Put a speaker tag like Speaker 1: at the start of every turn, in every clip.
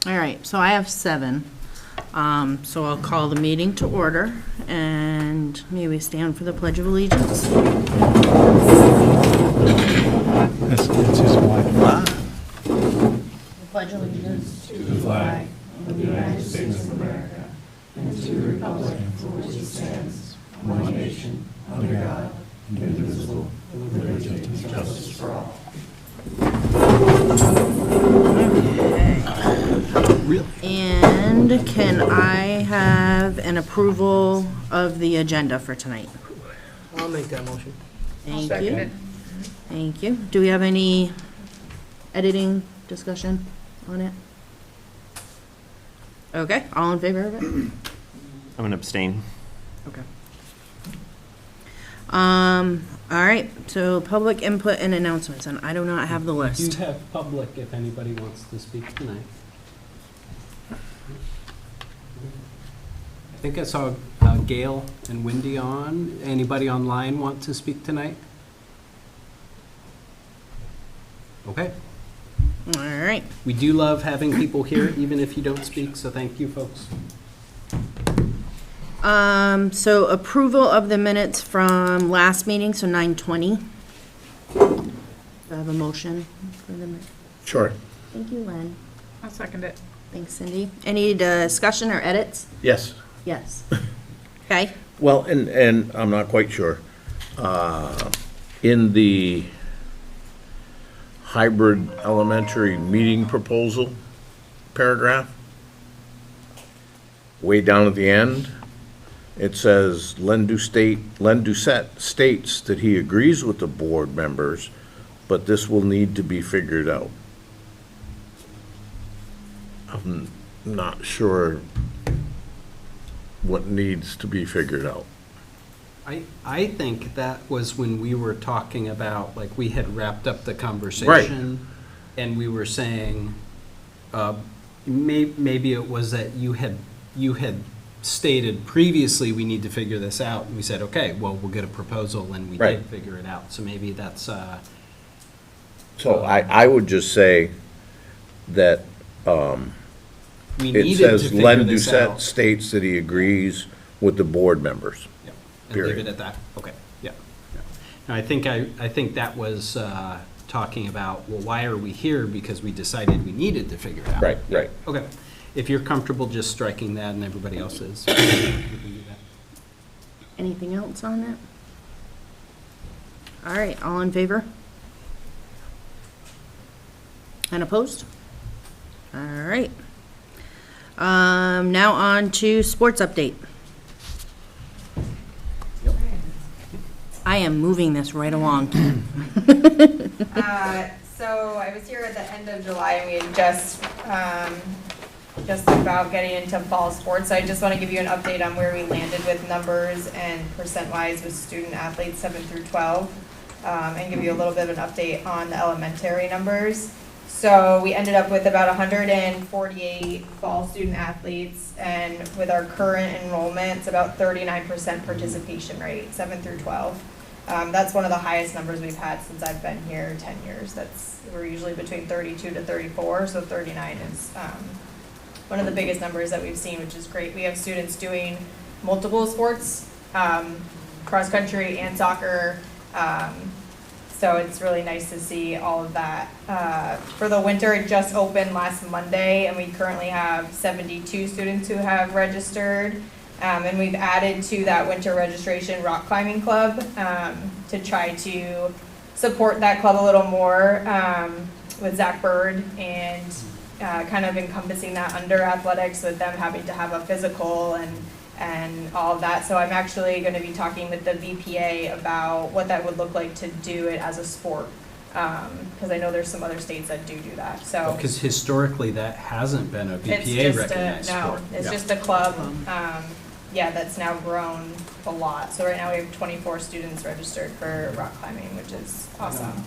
Speaker 1: All right, so I have 7. So I'll call the meeting to order, and may we stand for the Pledge of Allegiance?
Speaker 2: That's his wife.
Speaker 1: Pledge allegiance
Speaker 3: To the flag of the United States of America and to the republic for which it stands, one nation, under God, indivisible, with liberty and justice for all.
Speaker 1: And can I have an approval of the agenda for tonight?
Speaker 4: I'll make that motion.
Speaker 1: Thank you. Thank you. Do we have any editing discussion on it? Okay, all in favor of it?
Speaker 5: I'm gonna abstain.
Speaker 1: Okay. All right, so public input and announcements, and I do not have the
Speaker 4: You
Speaker 1: list.
Speaker 4: have public if anybody wants to speak tonight. I think I saw Gail and Wendy on. Anybody online want to speak tonight? Okay.
Speaker 1: All right,
Speaker 4: We do love having people here, even if you don't speak, so thank you, folks.
Speaker 1: so approval of the minutes from last meeting, so 9:20. Do I have a motion for the minutes?
Speaker 2: Sure.
Speaker 1: Thank you, Len.
Speaker 6: I'll second it.
Speaker 1: Thanks, Cindy. Any discussion or edits?
Speaker 2: Yes.
Speaker 1: Yes. Okay,
Speaker 2: Well, and I'm not quite sure. In the hybrid elementary meeting proposal paragraph, way down at the end, it says Len Doucette states that he agrees with the board members, but this will need to be figured out. I'm not sure what needs to be figured out.
Speaker 4: I think that was when we were talking about, like, we had wrapped up the conversation. And we were saying, maybe it was that you had stated previously, we need to figure this out. And we said, okay, well, we'll get a proposal, and we
Speaker 2: Right.
Speaker 4: did figure it out. So maybe that's,
Speaker 2: So I would just say that
Speaker 4: we
Speaker 2: it
Speaker 4: needed to
Speaker 2: says
Speaker 4: figure
Speaker 2: Len
Speaker 4: this
Speaker 2: Doucette
Speaker 4: out.
Speaker 2: states that he agrees with the board members.
Speaker 4: Yeah, and leave
Speaker 2: period.
Speaker 4: it at that. Okay, yeah. Yeah. Now, I think that was talking about, well, why are we here? Because we decided we needed to figure it out.
Speaker 2: Right, right.
Speaker 4: Okay. If you're comfortable just striking that and everybody else is, we can do that.
Speaker 1: anything else on that? All right, all in favor? And opposed? All right. Now on to sports update. I am moving this right along.
Speaker 6: So I was here at the end of July and we had just about getting into fall sports. So I just want to give you an update on where we landed with numbers and percent-wise with student athletes 7 through 12, and give you a little bit of an update on the elementary numbers. So we ended up with about 148 fall student athletes, and with our current enrollment, it's about 39% participation rate, 7 through 12. That's one of the highest numbers we've had since I've been here 10 years. We're usually between 32 to 34, so 39 is one of the biggest numbers that we've seen, which is great. We have students doing multiple sports, cross country and soccer. So it's really nice to see all of that. For the winter, it just opened last Monday, and we currently have 72 students who have registered. And we've added to that winter registration rock climbing club to try to support that club a little more with Zach Bird, and kind of encompassing that under athletics with them having to have a physical and all of that. So I'm actually going to be talking with the VPA about what that would look like to do it as a sport, because I know there's some other states that do that. So
Speaker 4: Because historically, that hasn't been a
Speaker 6: it's
Speaker 4: VPA
Speaker 6: just
Speaker 4: recognized sport.
Speaker 6: it's
Speaker 4: Yeah.
Speaker 6: just a club. That's now grown a lot. So right now we have 24 students registered for rock climbing, which is awesome.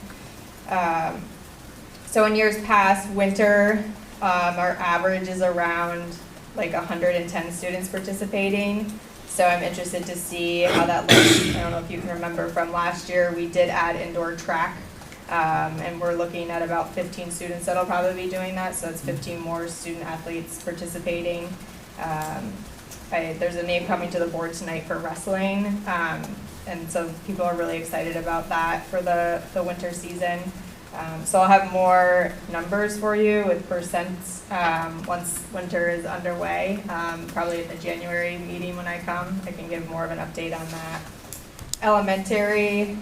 Speaker 6: So in years past, winter, our average is around like 110 students participating. So I'm interested to see how that looks. I don't know if you can remember from last year, we did add indoor track And we're looking at about 15 students that'll probably be doing that, so it's 15 more student athletes participating. There's a name coming to the board tonight for wrestling, and so people are really excited about that for the winter season. So I'll have more numbers for you with percents once winter is underway, probably at the January meeting when I come. I can give more of an update on that. Elementary,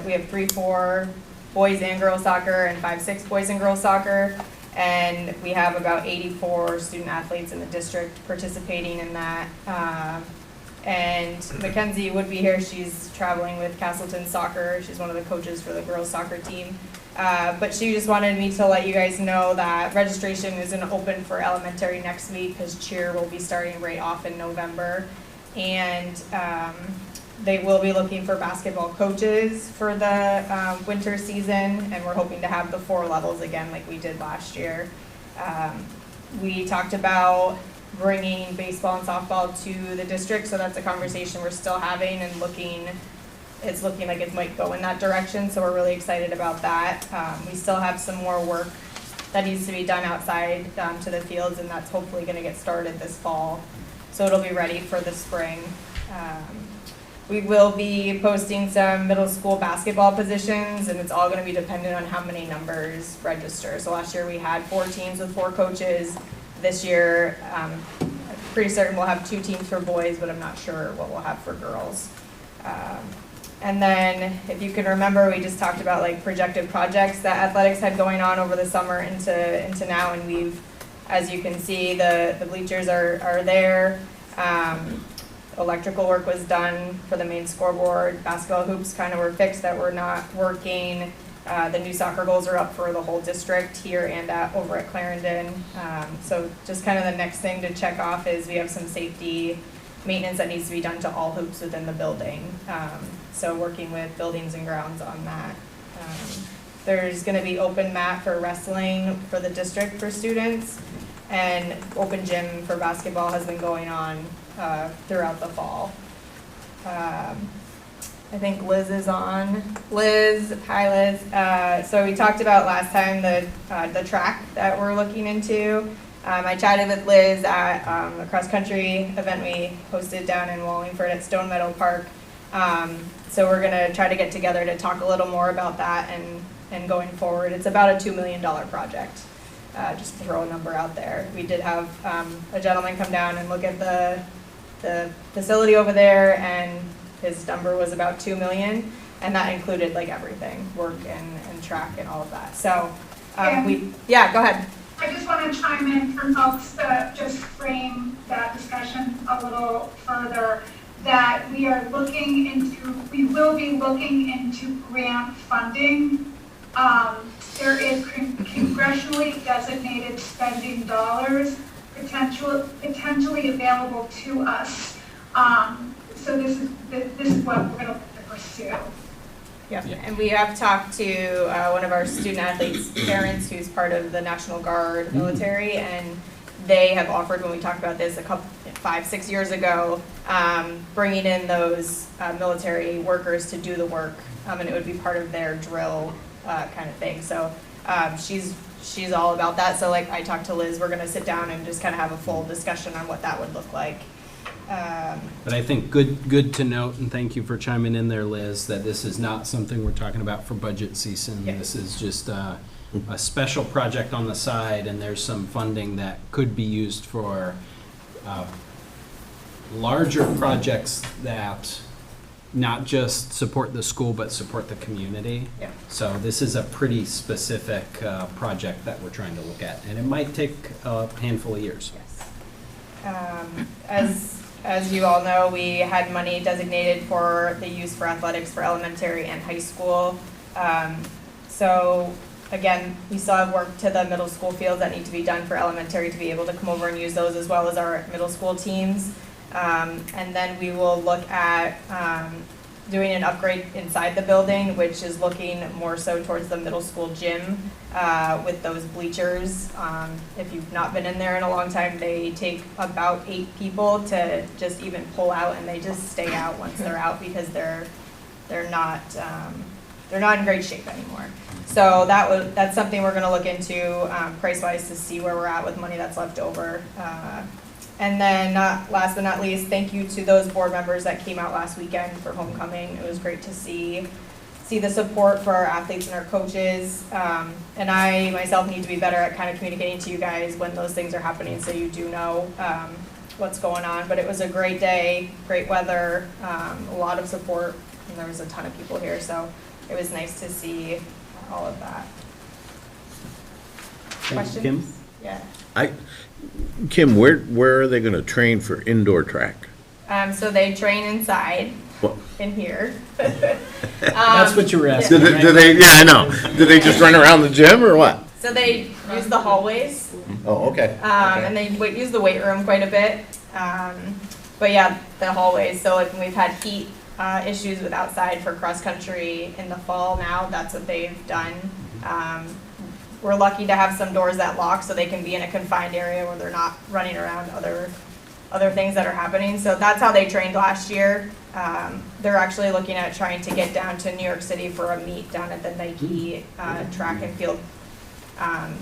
Speaker 6: we have 3-4 boys and girls soccer and 5-6 boys and girls soccer. And we have about 84 student athletes in the district participating in that. And Mackenzie would be here. She's traveling with Castleton Soccer. She's one of the coaches for the girls soccer team. But she just wanted me to let you guys know that registration isn't open for elementary next week because cheer will be starting right off in November. And they will be looking for basketball coaches for the winter season, and we're hoping to have the 4 levels again like we did last year. We talked about bringing baseball and softball to the district, so that's a conversation we're still having and it's looking like it might go in that direction, so we're really excited about that. We still have some more work that needs to be done outside to the fields, and that's hopefully going to get started this fall, so it'll be ready for the spring. We will be posting some middle school basketball positions, and it's all going to be dependent on how many numbers register. So last year we had 4 teams with 4 coaches. This year, I'm pretty certain we'll have 2 teams for boys, but I'm not sure what we'll have for girls. And then, if you can remember, we just talked about like projected projects that athletics had going on over the summer into now, and we've, as you can see, the bleachers are there. Electrical work was done for the main scoreboard. Basketball hoops kind of were fixed that were not working. The new soccer goals are up for the whole district here and over at Clarendon. So just kind of the next thing to check off is we have some safety maintenance that needs to be done to all hoops within the building. So working with buildings and grounds on that. There's going to be open mat for wrestling for the district for students, and open gym for basketball has been going on throughout the fall. I think Liz is on. Liz, hi Liz. So we talked about last time the track that we're looking into. I chatted with Liz at a cross country event we hosted down in Wallingford at Stone Meadow Park. So we're gonna try to get together to talk a little more about that and going forward. It's about a $2 million project. Just to throw a number out there. We did have a gentleman come down and look at the facility over there, and his number was about $2 million, and that included like everything, work and track and all of that. So yeah, go ahead.
Speaker 7: I just want to chime in for folks to just frame that discussion a little further, that we will be looking into grant funding. There is congressionally designated spending dollars potentially available to us. So this is what we're going to pursue.
Speaker 6: Yeah, and we have talked to one of our student athletes' parents who's part of the National Guard military, and they have offered, when we talked about this 5-6 years ago, bringing in those military workers to do the work, and it would be part of their drill kind of thing. So she's all about that. So like I talked to Liz, we're going to sit down and just kind of have a full discussion on what that would look like.
Speaker 4: But I think good to note, and thank you for chiming in there, Liz, that this is not something we're talking about for budget season.
Speaker 6: Yeah.
Speaker 4: This is just a special project on the side, and there's some funding that could be used for larger projects that not just support the school, but support the community.
Speaker 6: Yeah.
Speaker 4: So this is a pretty specific project that we're trying to look at, and it might take a handful of years.
Speaker 6: Yes. As you all know, we had money designated for the use for athletics for elementary and high school. So again, we still have work to the middle school fields that need to be done for elementary to be able to come over and use those, as well as our middle school teams. And then we will look at doing an upgrade inside the building, which is looking more so towards the middle school gym with those bleachers. If you've not been in there in a long time, they take about 8 people to just even pull out, and they just stay out once they're out because they're not they're not in great shape anymore. So that's something we're gonna look into, price-wise, to see where we're at with money that's left over. And then, last but not least, thank you to those board members that came out last weekend for homecoming. It was great to see the support for our athletes and our coaches. And I myself need to be better at kind of communicating to you guys when those things are happening, so you do know what's going on. But it was a great day, great weather, a lot of support, and there was a ton of people here, so it was nice to see all of that. Questions?
Speaker 5: Kim?
Speaker 6: Yeah.
Speaker 2: Kim, where are they gonna train for indoor track?
Speaker 6: So they train inside,
Speaker 2: What?
Speaker 6: in here.
Speaker 4: That's what you were asking,
Speaker 2: Do
Speaker 4: right?
Speaker 2: they, yeah, I know. Do they just run around the gym or what?
Speaker 6: So they use the hallways,
Speaker 2: Oh, okay.
Speaker 6: and they use the weight room quite a bit. But yeah, the hallways, so like when we've had heat issues with outside for cross-country in the fall now, that's what they've done. We're lucky to have some doors that lock so they can be in a confined area where they're not running around other things that are happening. So that's how they trained last year. They're actually looking at trying to get down to New York City for a meet down at the Nike track and field.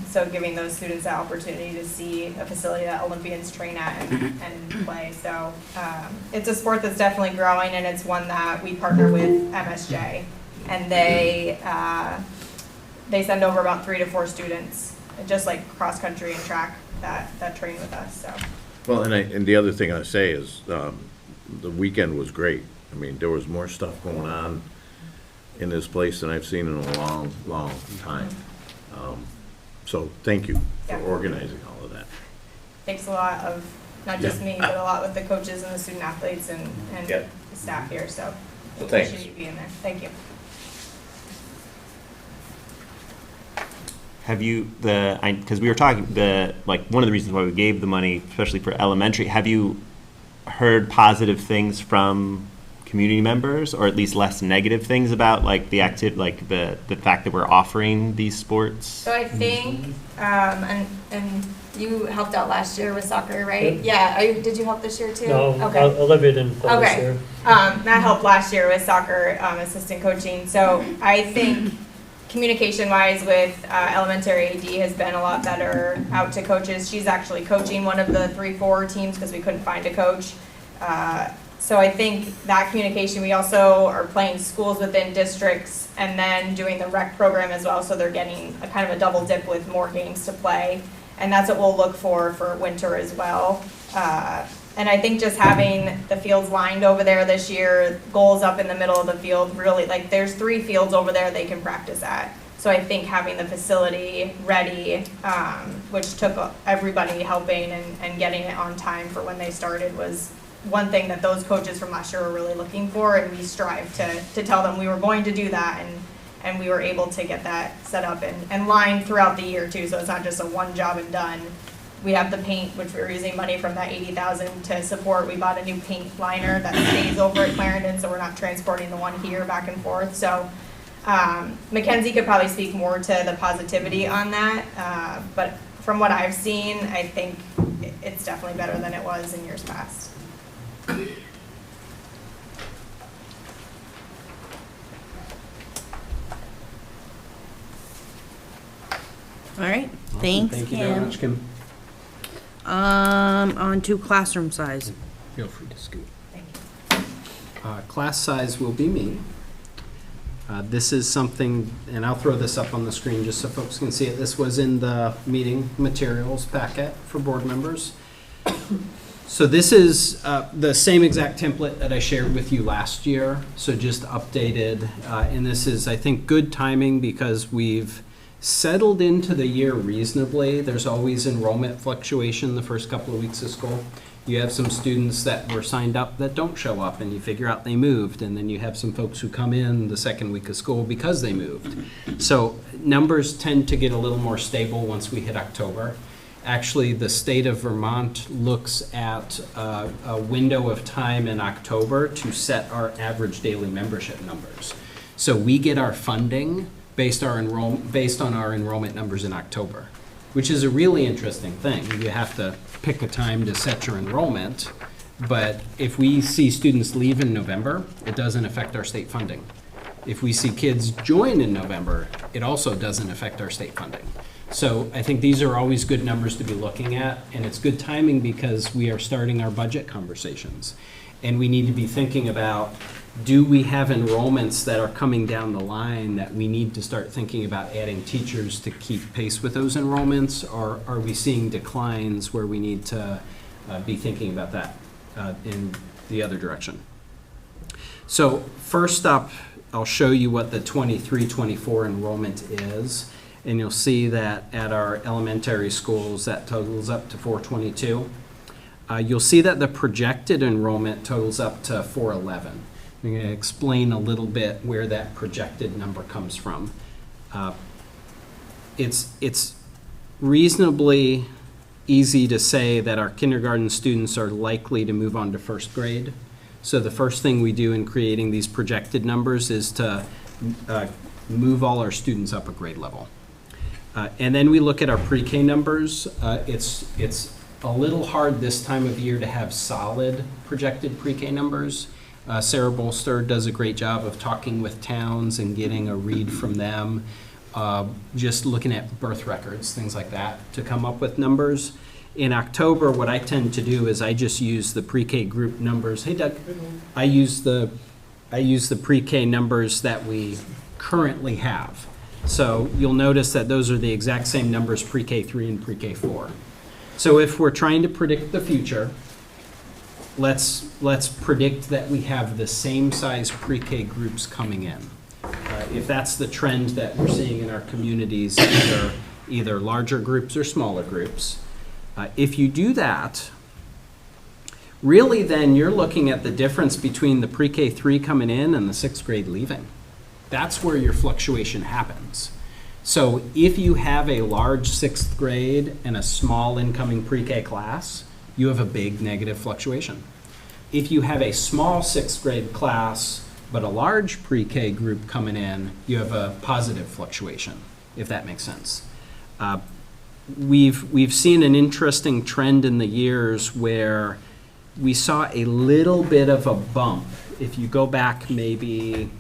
Speaker 6: So giving those students the opportunity to see a facility that Olympians train at and play. So it's a sport that's definitely growing, and it's one that we partner with MSJ, and they send over about 3 to 4 students, just like cross country and track that train with us. So.
Speaker 2: Well, and the other thing I say is, the weekend was great. I mean, there was more stuff going on in this place than I've seen in a long, long time. So thank you for
Speaker 6: Yeah.
Speaker 2: organizing all of that.
Speaker 6: Takes a lot of, not just
Speaker 2: Yeah.
Speaker 6: me, but a lot with the coaches and the student athletes and
Speaker 2: Yeah.
Speaker 6: the staff here, so.
Speaker 2: Well, thanks.
Speaker 6: Appreciate you being there. Thank you.
Speaker 5: Have you, because we were talking, one of the reasons why we gave the money, especially for elementary, have you heard positive things from community members, or at least less negative things about like the fact that we're offering these sports?
Speaker 6: So I think, and you helped out last year with soccer, right? Yeah, did you help this year too?
Speaker 3: No,
Speaker 6: Okay.
Speaker 3: Olivia didn't play this
Speaker 6: Okay.
Speaker 3: year.
Speaker 6: That helped last year with soccer assistant coaching. So I think communication-wise with elementary AD has been a lot better out to coaches. She's actually coaching one of the 3-4 teams because we couldn't find a coach. So I think that communication, we also are playing schools within districts and then doing the rec program as well. So they're getting a kind of a double dip with more games to play. And that's what we'll look for winter as well. And I think just having the fields lined over there this year, goals up in the middle of the field, really, like there's 3 fields over there they can practice at. So I think having the facility ready, which took everybody helping and getting it on time for when they started, was one thing that those coaches from last year were really looking for, and we strive to tell them we were going to do that, and we were able to get that set up and lined throughout the year too, so it's not just a one job and done. We have the paint, which we were using money from that $80,000 to support. We bought a new paint liner that stays over at Clarendon, so we're not transporting the one here back and forth. So Mackenzie could probably speak more to the positivity on that, but from what I've seen, I think it's definitely better than it was in years past.
Speaker 1: All right, thanks,
Speaker 4: Thank you very
Speaker 1: Kim.
Speaker 4: much, Kim.
Speaker 1: On to classroom size.
Speaker 4: Feel free to scoot.
Speaker 6: Thank you.
Speaker 4: Class size will be me. This is something, and I'll throw this up on the screen just so folks can see it. This was in the meeting materials packet for board members. So this is the same exact template that I shared with you last year, so just updated. And this is, I think, good timing because we've settled into the year reasonably. There's always enrollment fluctuation the first couple of weeks of school. You have some students that were signed up that don't show up, and you figure out they moved, and then you have some folks who come in the second week of school because they moved. So numbers tend to get a little more stable once we hit October. Actually, the state of Vermont looks at a window of time in October to set our average daily membership numbers. So we get our funding based on our enrollment numbers in October, which is a really interesting thing. You have to pick a time to set your enrollment, but if we see students leave in November, it doesn't affect our state funding. If we see kids join in November, it also doesn't affect our state funding. So I think these are always good numbers to be looking at, and it's good timing because we are starting our budget conversations. And we need to be thinking about, do we have enrollments that are coming down the line that we need to start thinking about adding teachers to keep pace with those enrollments? Or are we seeing declines where we need to be thinking about that in the other direction? So first up, I'll show you what the 23-24 enrollment is. And you'll see that at our elementary schools, that totals up to 422. You'll see that the projected enrollment totals up to 411. I'm going to explain a little bit where that projected number comes from. It's reasonably easy to say that our kindergarten students are likely to move on to first grade. So the first thing we do in creating these projected numbers is to move all our students up a grade level. And then we look at our pre-K numbers. It's a little hard this time of year to have solid projected pre-K numbers. Sarah Bolster does a great job of talking with towns and getting a read from them, just looking at birth records, things like that, to come up with numbers. In October, what I tend to do is I just use the pre-K group numbers. Hey, Doug. I use the pre-K numbers that we currently have. So you'll notice that those are the exact same numbers pre-K3 and pre-K4. So if we're trying to predict the future, let's predict that we have the same size pre-K groups coming in. If that's the trend that we're seeing in our communities, either larger groups or smaller groups, if you do that, really then you're looking at the difference between the pre-K3 coming in and the sixth grade leaving. That's where your fluctuation happens. So if you have a large sixth grade and a small incoming pre-K class, you have a big negative fluctuation. If you have a small sixth grade class but a large pre-K group coming in, you have a positive fluctuation, if that makes sense. We've seen an interesting trend in the years where we saw a little bit of a bump. If you go back maybe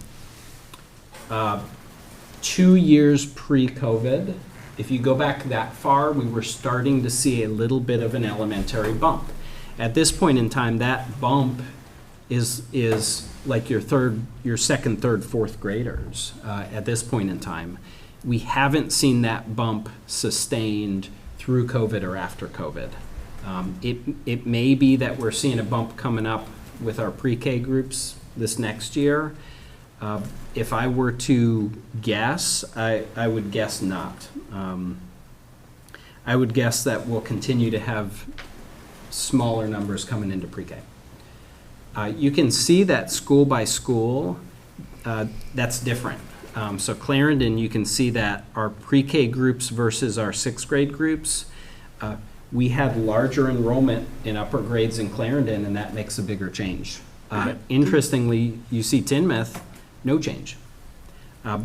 Speaker 4: 2 years pre-COVID, if you go back that far, we were starting to see a little bit of an elementary bump. At this point in time, that bump is like your second, third, fourth graders at this point in time. We haven't seen that bump sustained through COVID or after COVID. It may be that we're seeing a bump coming up with our pre-K groups this next year. If I were to guess, I would guess not. I would guess that we'll continue to have smaller numbers coming into pre-K. You can see that school by school, that's different. So Clarendon, you can see that our pre-K groups versus our sixth grade groups, we had larger enrollment in upper grades in Clarendon, and that makes a bigger change. Interestingly, you see Tinmouth, no change.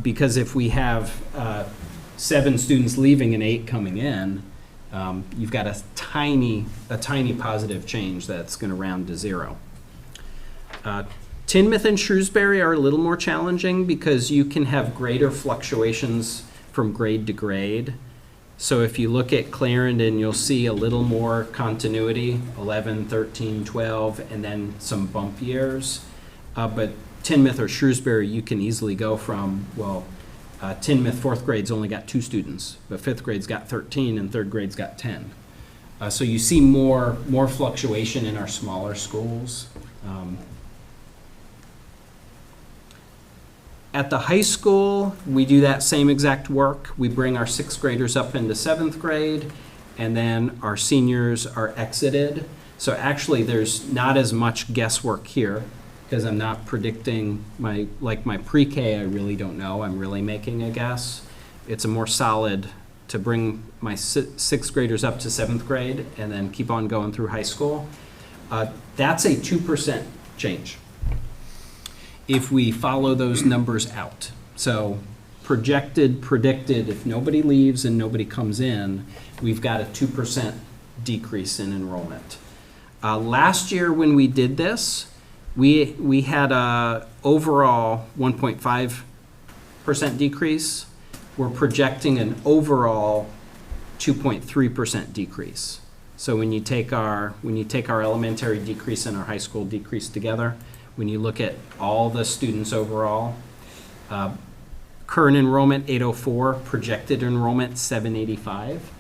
Speaker 4: Because if we have 7 students leaving and 8 coming in, you've got a tiny positive change that's going to round to 0. Tinmouth and Shrewsbury are a little more challenging because you can have greater fluctuations from grade to grade. So if you look at Clarendon, you'll see a little more continuity, 11, 13, 12, and then some bump years. But Tinmouth or Shrewsbury, you can easily go from, Tinmouth fourth grade's only got 2 students, but fifth grade's got 13 and third grade's got 10. So you see more fluctuation in our smaller schools. At the high school, we do that same exact work. We bring our 6th graders up into 7th grade, and then our seniors are exited. So actually, there's not as much guesswork here because I'm not predicting my pre-K, I really don't know. I'm really making a guess. It's a more solid to bring my 6th graders up to 7th grade and then keep on going through high school. That's a 2% change if we follow those numbers out. So predicted, if nobody leaves and nobody comes in, we've got a 2% decrease in enrollment. Last year when we did this, we had a overall 1.5 2.5% decrease. We're projecting an overall 2.3% decrease. So when you take our elementary decrease and our high school decrease together, when you look at all the students overall, current enrollment 804, projected enrollment 785,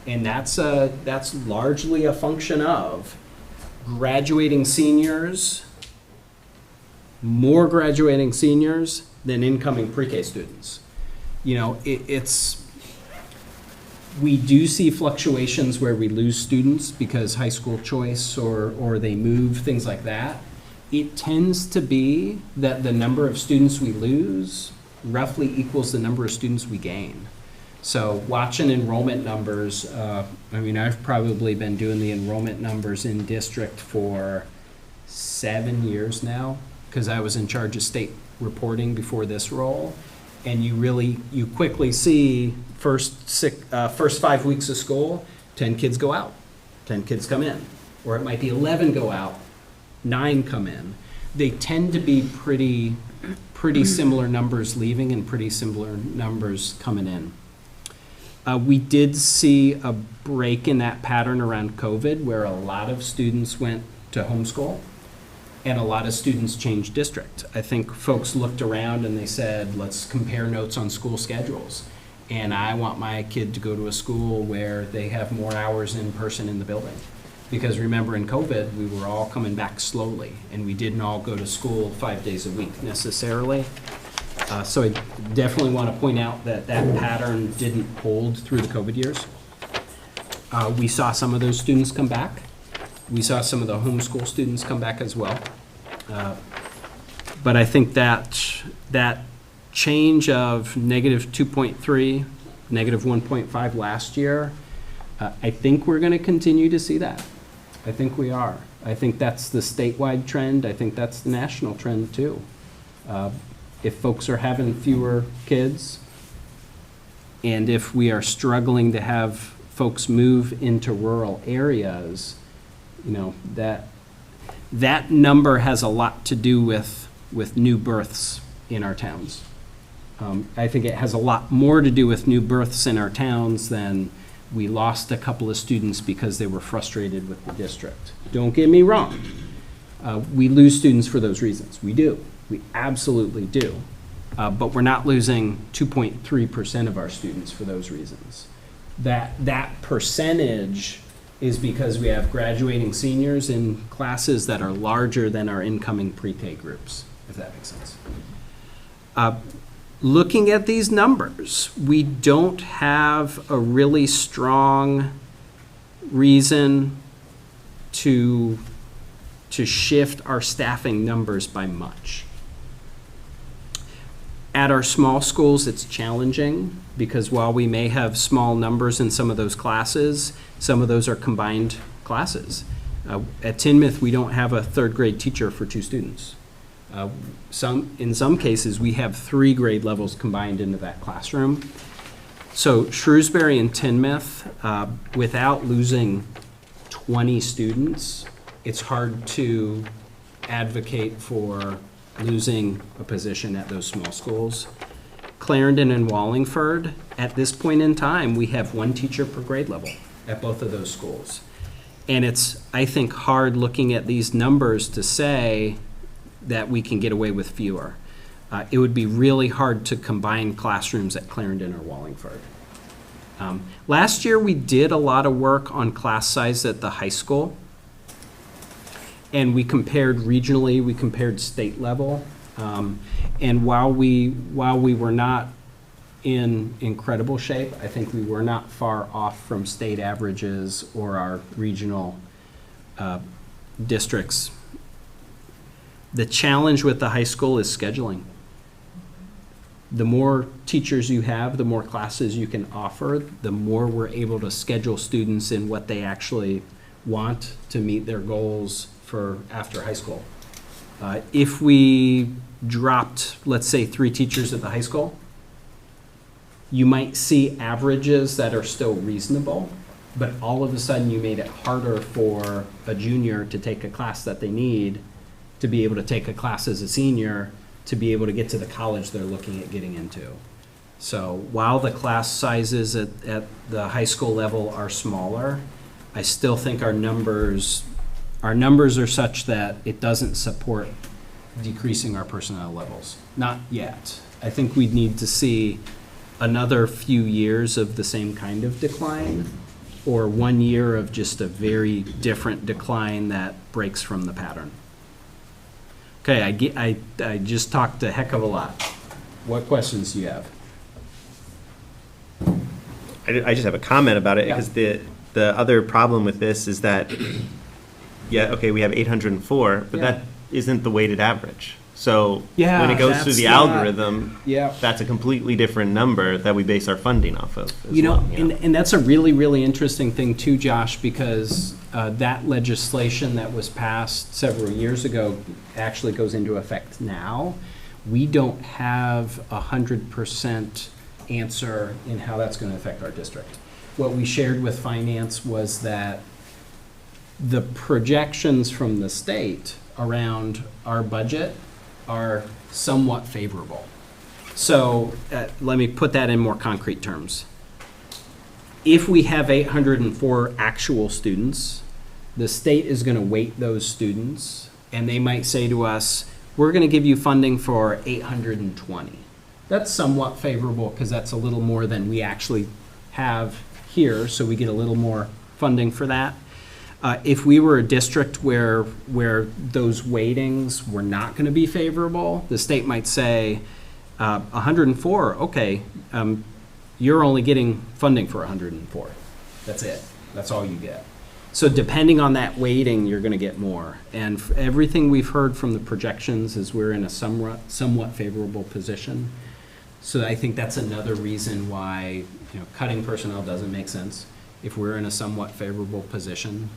Speaker 4: and that's largely a function of graduating seniors, more graduating seniors than incoming pre-K students. You know, we do see fluctuations where we lose students because high school choice or they move, things like that. It tends to be that the number of students we lose roughly equals the number of students we gain. So watching enrollment numbers, I mean, I've probably been doing the enrollment numbers in district for 7 years now, because I was in charge of state reporting before this role. And you quickly see first 5 weeks of school, 10 kids go out, 10 kids come in. Or it might be 11 go out, 9 come in. They tend to be pretty similar numbers leaving and pretty similar numbers coming in. We did see a break in that pattern around COVID, where a lot of students went to homeschool and a lot of students changed district. I think folks looked around and they said, let's compare notes on school schedules. And I want my kid to go to a school where they have more hours in person in the building. Because remember, in COVID, we were all coming back slowly, and we didn't all go to school 5 days a week necessarily. So I definitely want to point out that pattern didn't hold through the COVID years. We saw some of those students come back. We saw some of the homeschool students come back as well. But I think that change of -2.3, -1.5 last year, I think we're going to continue to see that. I think we are. I think that's the statewide trend. I think that's the national trend too. If folks are having fewer kids, and if we are struggling to have folks move into rural areas, you know, that number has a lot to do with new births in our towns. I think it has a lot more to do with new births in our towns than we lost a couple of students because they were frustrated with the district. Don't get me wrong. We lose students for those reasons. We do. We absolutely do. But we're not losing 2.3% of our students for those reasons. That percentage is because we have graduating seniors in classes that are larger than our incoming pre-K groups, if that makes sense. Looking at these numbers, we don't have a really strong reason to shift our staffing numbers by much. At our small schools, it's challenging because while we may have small numbers in some of those classes, some of those are combined classes. At Tinmouth, we don't have a third grade teacher for 2 students. In some cases, we have 3 grade levels combined into that classroom. So Shrewsbury and Tinmouth, without losing 20 students, it's hard to advocate for losing a position at those small schools. Clarendon and Wallingford, at this point in time, we have 1 teacher per grade level at both of those schools. And it's, I think, hard looking at these numbers to say that we can get away with fewer. It would be really hard to combine classrooms at Clarendon or Wallingford. Last year, we did a lot of work on class size at the high school. And we compared regionally, we compared state level. And while we were not in incredible shape, I think we were not far off from state averages or our regional districts. The challenge with the high school is scheduling. The more teachers you have, the more classes you can offer, the more we're able to schedule students in what they actually want to meet their goals for after high school. If we dropped, let's say, 3 teachers at the high school, you might see averages that are still reasonable, but all of a sudden you made it harder for a junior to take a class that they need to be able to take a class as a senior to be able to get to the college they're looking at getting into. So while the class sizes at the high school level are smaller, I still think our numbers are such that it doesn't support decreasing our personnel levels. Not yet. I think we'd need to see another few years of the same kind of decline, or 1 year of just a very different decline that breaks from the pattern. Okay, I just talked a heck of a lot. What questions do you have?
Speaker 5: I just have a comment about it,
Speaker 4: Yeah.
Speaker 5: because the other problem with this is that, yeah, okay, we have 804, but
Speaker 4: Yeah.
Speaker 5: that isn't the weighted average. So
Speaker 4: Yeah,
Speaker 5: when it goes through
Speaker 4: that's
Speaker 5: the
Speaker 4: not-
Speaker 5: algorithm,
Speaker 4: Yeah.
Speaker 5: that's a completely different number that we base our funding off of as
Speaker 4: You know,
Speaker 5: well,
Speaker 4: and that's a really, really interesting thing too, Josh, because that legislation that was passed several years ago actually goes into effect now. We don't have 100% answer in how that's going to affect our district. What we shared with finance was that the projections from the state around our budget are somewhat favorable. So let me put that in more concrete terms. If we have 804 actual students, the state is going to weight those students, and they might say to us, we're going to give you funding for 820. That's somewhat favorable because that's a little more than we actually have here, so we get a little more funding for that. If we were a district where those weightings were not going to be favorable, the state might say, 104, okay, you're only getting funding for 104. That's it. That's all you get. So depending on that weighting, you're going to get more. And everything we've heard from the projections is we're in a somewhat favorable position. So I think that's another reason why, cutting personnel doesn't make sense if we're in a somewhat favorable position.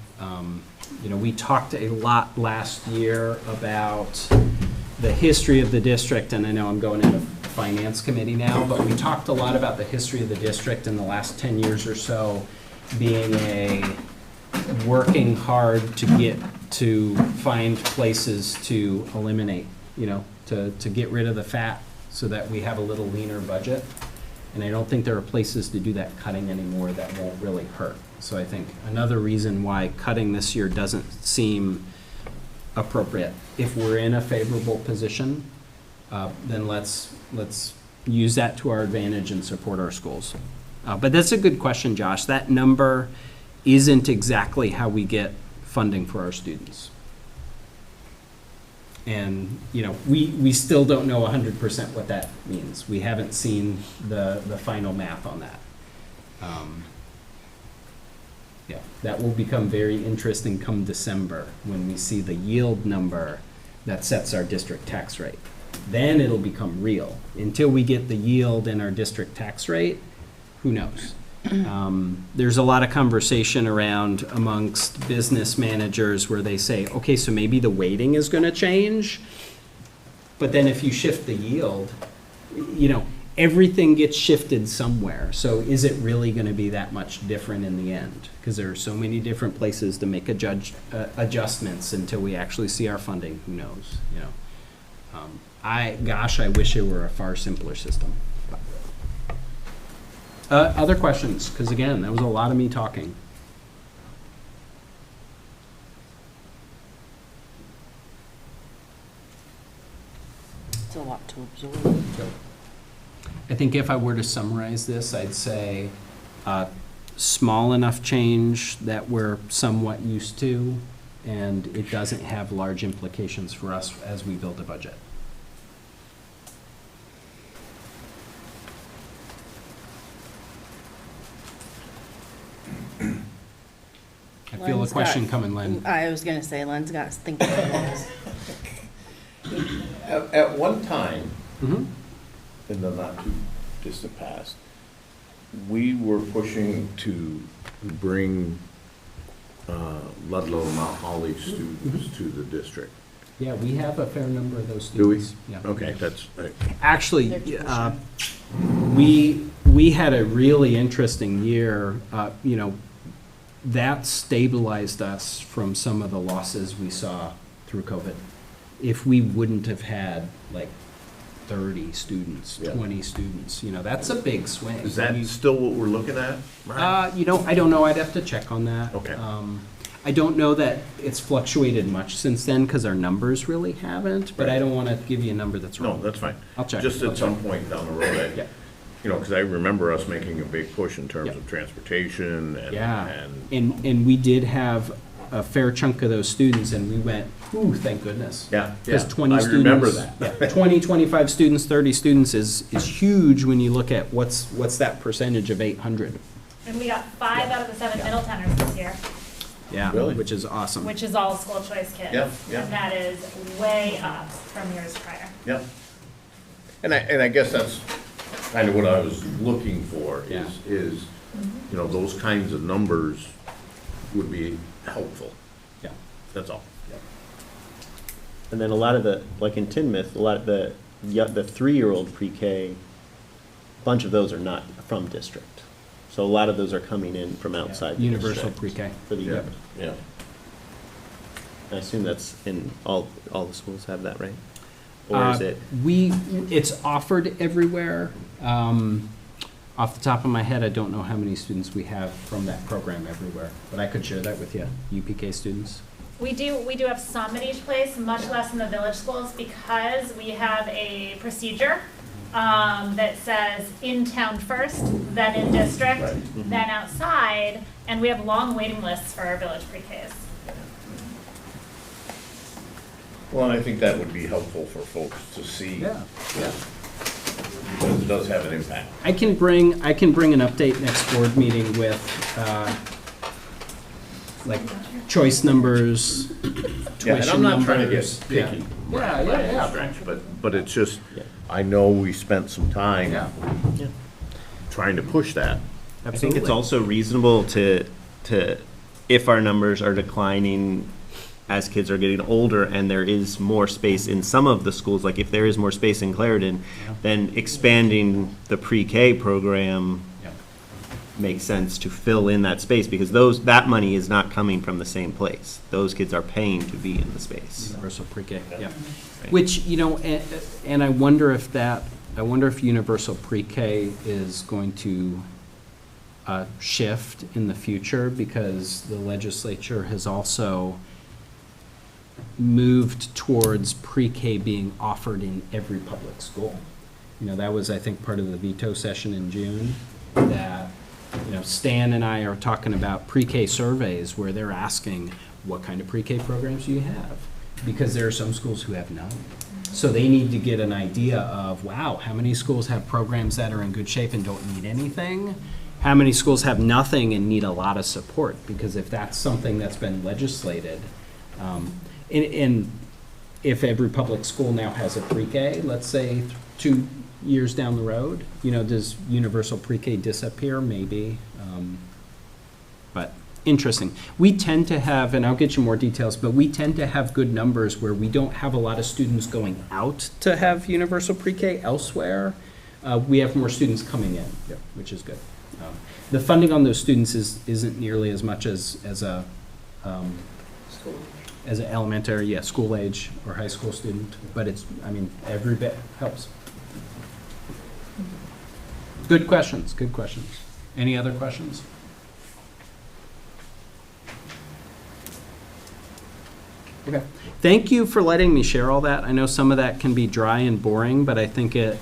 Speaker 4: We talked a lot last year about the history of the district, and I know I'm going into finance committee now, but we talked a lot about the history of the district in the last 10 years or so being working hard to find places to eliminate, to get rid of the fat so that we have a little leaner budget. And I don't think there are places to do that cutting anymore that won't really hurt. So I think another reason why cutting this year doesn't seem appropriate. If we're in a favorable position, then let's use that to our advantage and support our schools. But that's a good question, Josh. That number isn't exactly how we get funding for our students. And, we still don't know 100% what that means. We haven't seen the final math on that. That will become very interesting come December when we see the yield number that sets our district tax rate. Then it'll become real. Until we get the yield in our district tax rate, who knows? There's a lot of conversation around amongst business managers where they say, okay, so maybe the weighting is going to change, but then if you shift the yield, everything gets shifted somewhere. So is it really going to be that much different in the end? Because there are so many different places to make adjustments until we actually see our funding. Who knows? I wish it were a far simpler system. Other questions? Because again, that was a lot of me talking.
Speaker 1: It's a lot to absorb.
Speaker 4: I think if I were to summarize this, I'd say small enough change that we're somewhat used to, and it doesn't have large implications for us as we build a budget. I feel a
Speaker 1: Len's
Speaker 4: question
Speaker 1: got-
Speaker 4: coming, Len.
Speaker 1: I was gonna say, Len's got us thinking.
Speaker 2: At one time,
Speaker 4: Mhm.
Speaker 2: in the not too distant past, we were pushing to bring Ludlow, Mount Holly students to the district.
Speaker 4: Yeah, we have a fair number of those
Speaker 2: Do we?
Speaker 4: students. Yeah.
Speaker 2: Okay, that's,
Speaker 4: Actually,
Speaker 1: They're
Speaker 4: we had a really interesting year. That stabilized us from some of the losses we saw through COVID. If we wouldn't have had 30 students,
Speaker 2: Yeah.
Speaker 4: 20 students, that's a big swing.
Speaker 2: Is that still what we're looking at, Brian?
Speaker 4: I don't know, I'd have to check on that.
Speaker 2: Okay.
Speaker 4: I don't know that it's fluctuated much since then, because our numbers really haven't, but I don't want to give you a number that's
Speaker 2: No,
Speaker 4: wrong.
Speaker 2: that's fine.
Speaker 4: I'll check.
Speaker 2: Just at some point down the road,
Speaker 4: Yeah.
Speaker 2: because I remember us making a big push in terms
Speaker 4: Yeah.
Speaker 2: of transportation
Speaker 4: Yeah,
Speaker 2: and,
Speaker 4: and we did have a fair chunk of those students, and we went, ooh, thank goodness.
Speaker 2: yeah,
Speaker 4: Because
Speaker 2: yeah.
Speaker 4: 20
Speaker 2: I
Speaker 4: students.
Speaker 2: remember that.
Speaker 4: Yeah, 20, 25 students, 30 students is huge when you look at what's that percentage of 800.
Speaker 8: And we got 5 out of the 7 Middletowners this year,
Speaker 4: Yeah,
Speaker 2: Really?
Speaker 4: which is awesome.
Speaker 8: which is all school choice kids.
Speaker 2: Yeah, yeah.
Speaker 8: And that is way up from years prior.
Speaker 2: Yeah. And I guess that's kind of what I was looking for,
Speaker 4: Yeah.
Speaker 2: is, those kinds of numbers would be helpful.
Speaker 4: Yeah.
Speaker 2: That's all.
Speaker 5: And then a lot of the, like in Tinmouth, a lot of the 3-year-old pre-K, a bunch of those are not from district. So a lot of those are coming in from outside the
Speaker 4: Universal
Speaker 5: district
Speaker 4: pre-K.
Speaker 5: For the year.
Speaker 2: Yeah.
Speaker 5: I assume that's in all the schools have that, right? Or is it?
Speaker 4: It's offered everywhere. Off the top of my head, I don't know how many students we have from that program everywhere, but I could share that with you, UPK students.
Speaker 8: We do have some at each place, much less in the village schools, because we have a procedure that says in town first, then in district, then outside, and we have long waiting lists for our village pre-Ks.
Speaker 2: Well, and I think that would be helpful for folks to see.
Speaker 4: Yeah.
Speaker 2: Because it does have an impact.
Speaker 4: I can bring an update next board meeting with, like, choice numbers,
Speaker 2: Yeah, and
Speaker 4: tuition
Speaker 2: I'm not trying to
Speaker 4: numbers.
Speaker 2: get picky.
Speaker 4: Yeah,
Speaker 2: by any
Speaker 4: yeah.
Speaker 2: stretch, But it's just, I know we spent some time
Speaker 4: Yeah,
Speaker 2: trying to push that.
Speaker 5: I think it's
Speaker 4: absolutely.
Speaker 5: also reasonable to, if our numbers are declining as kids are getting older and there is more space in some of the schools, like if there is more space in Clarendon, then expanding the pre-K program
Speaker 4: Yeah.
Speaker 5: makes sense to fill in that space, because that money is not coming from the same place. Those kids are paying to be in the space.
Speaker 4: Universal pre-K, yeah. Which, and I wonder if universal pre-K is going to shift in the future, because the legislature has also moved towards pre-K being offered in every public school. That was, I think, part of the veto session in June, that, Stan and I are talking about pre-K surveys where they're asking, what kind of pre-K programs do you have? Because there are some schools who have none. So they need to get an idea of, wow, how many schools have programs that are in good shape and don't need anything? How many schools have nothing and need a lot of support? Because if that's something that's been legislated, and if every public school now has a pre-K, let's say 2 years down the road, does universal pre-K disappear? Maybe. But interesting. We tend to have, and I'll get you more details, but we tend to have good numbers where we don't have a lot of students going out to have universal pre-K elsewhere. We have more students coming in, which is good. The funding on those students isn't nearly as much as an elementary, school age or high school student, but every bit helps. Good questions. Any other questions? Okay. Thank you for letting me share all that. I know some of that can be dry and boring, but I think it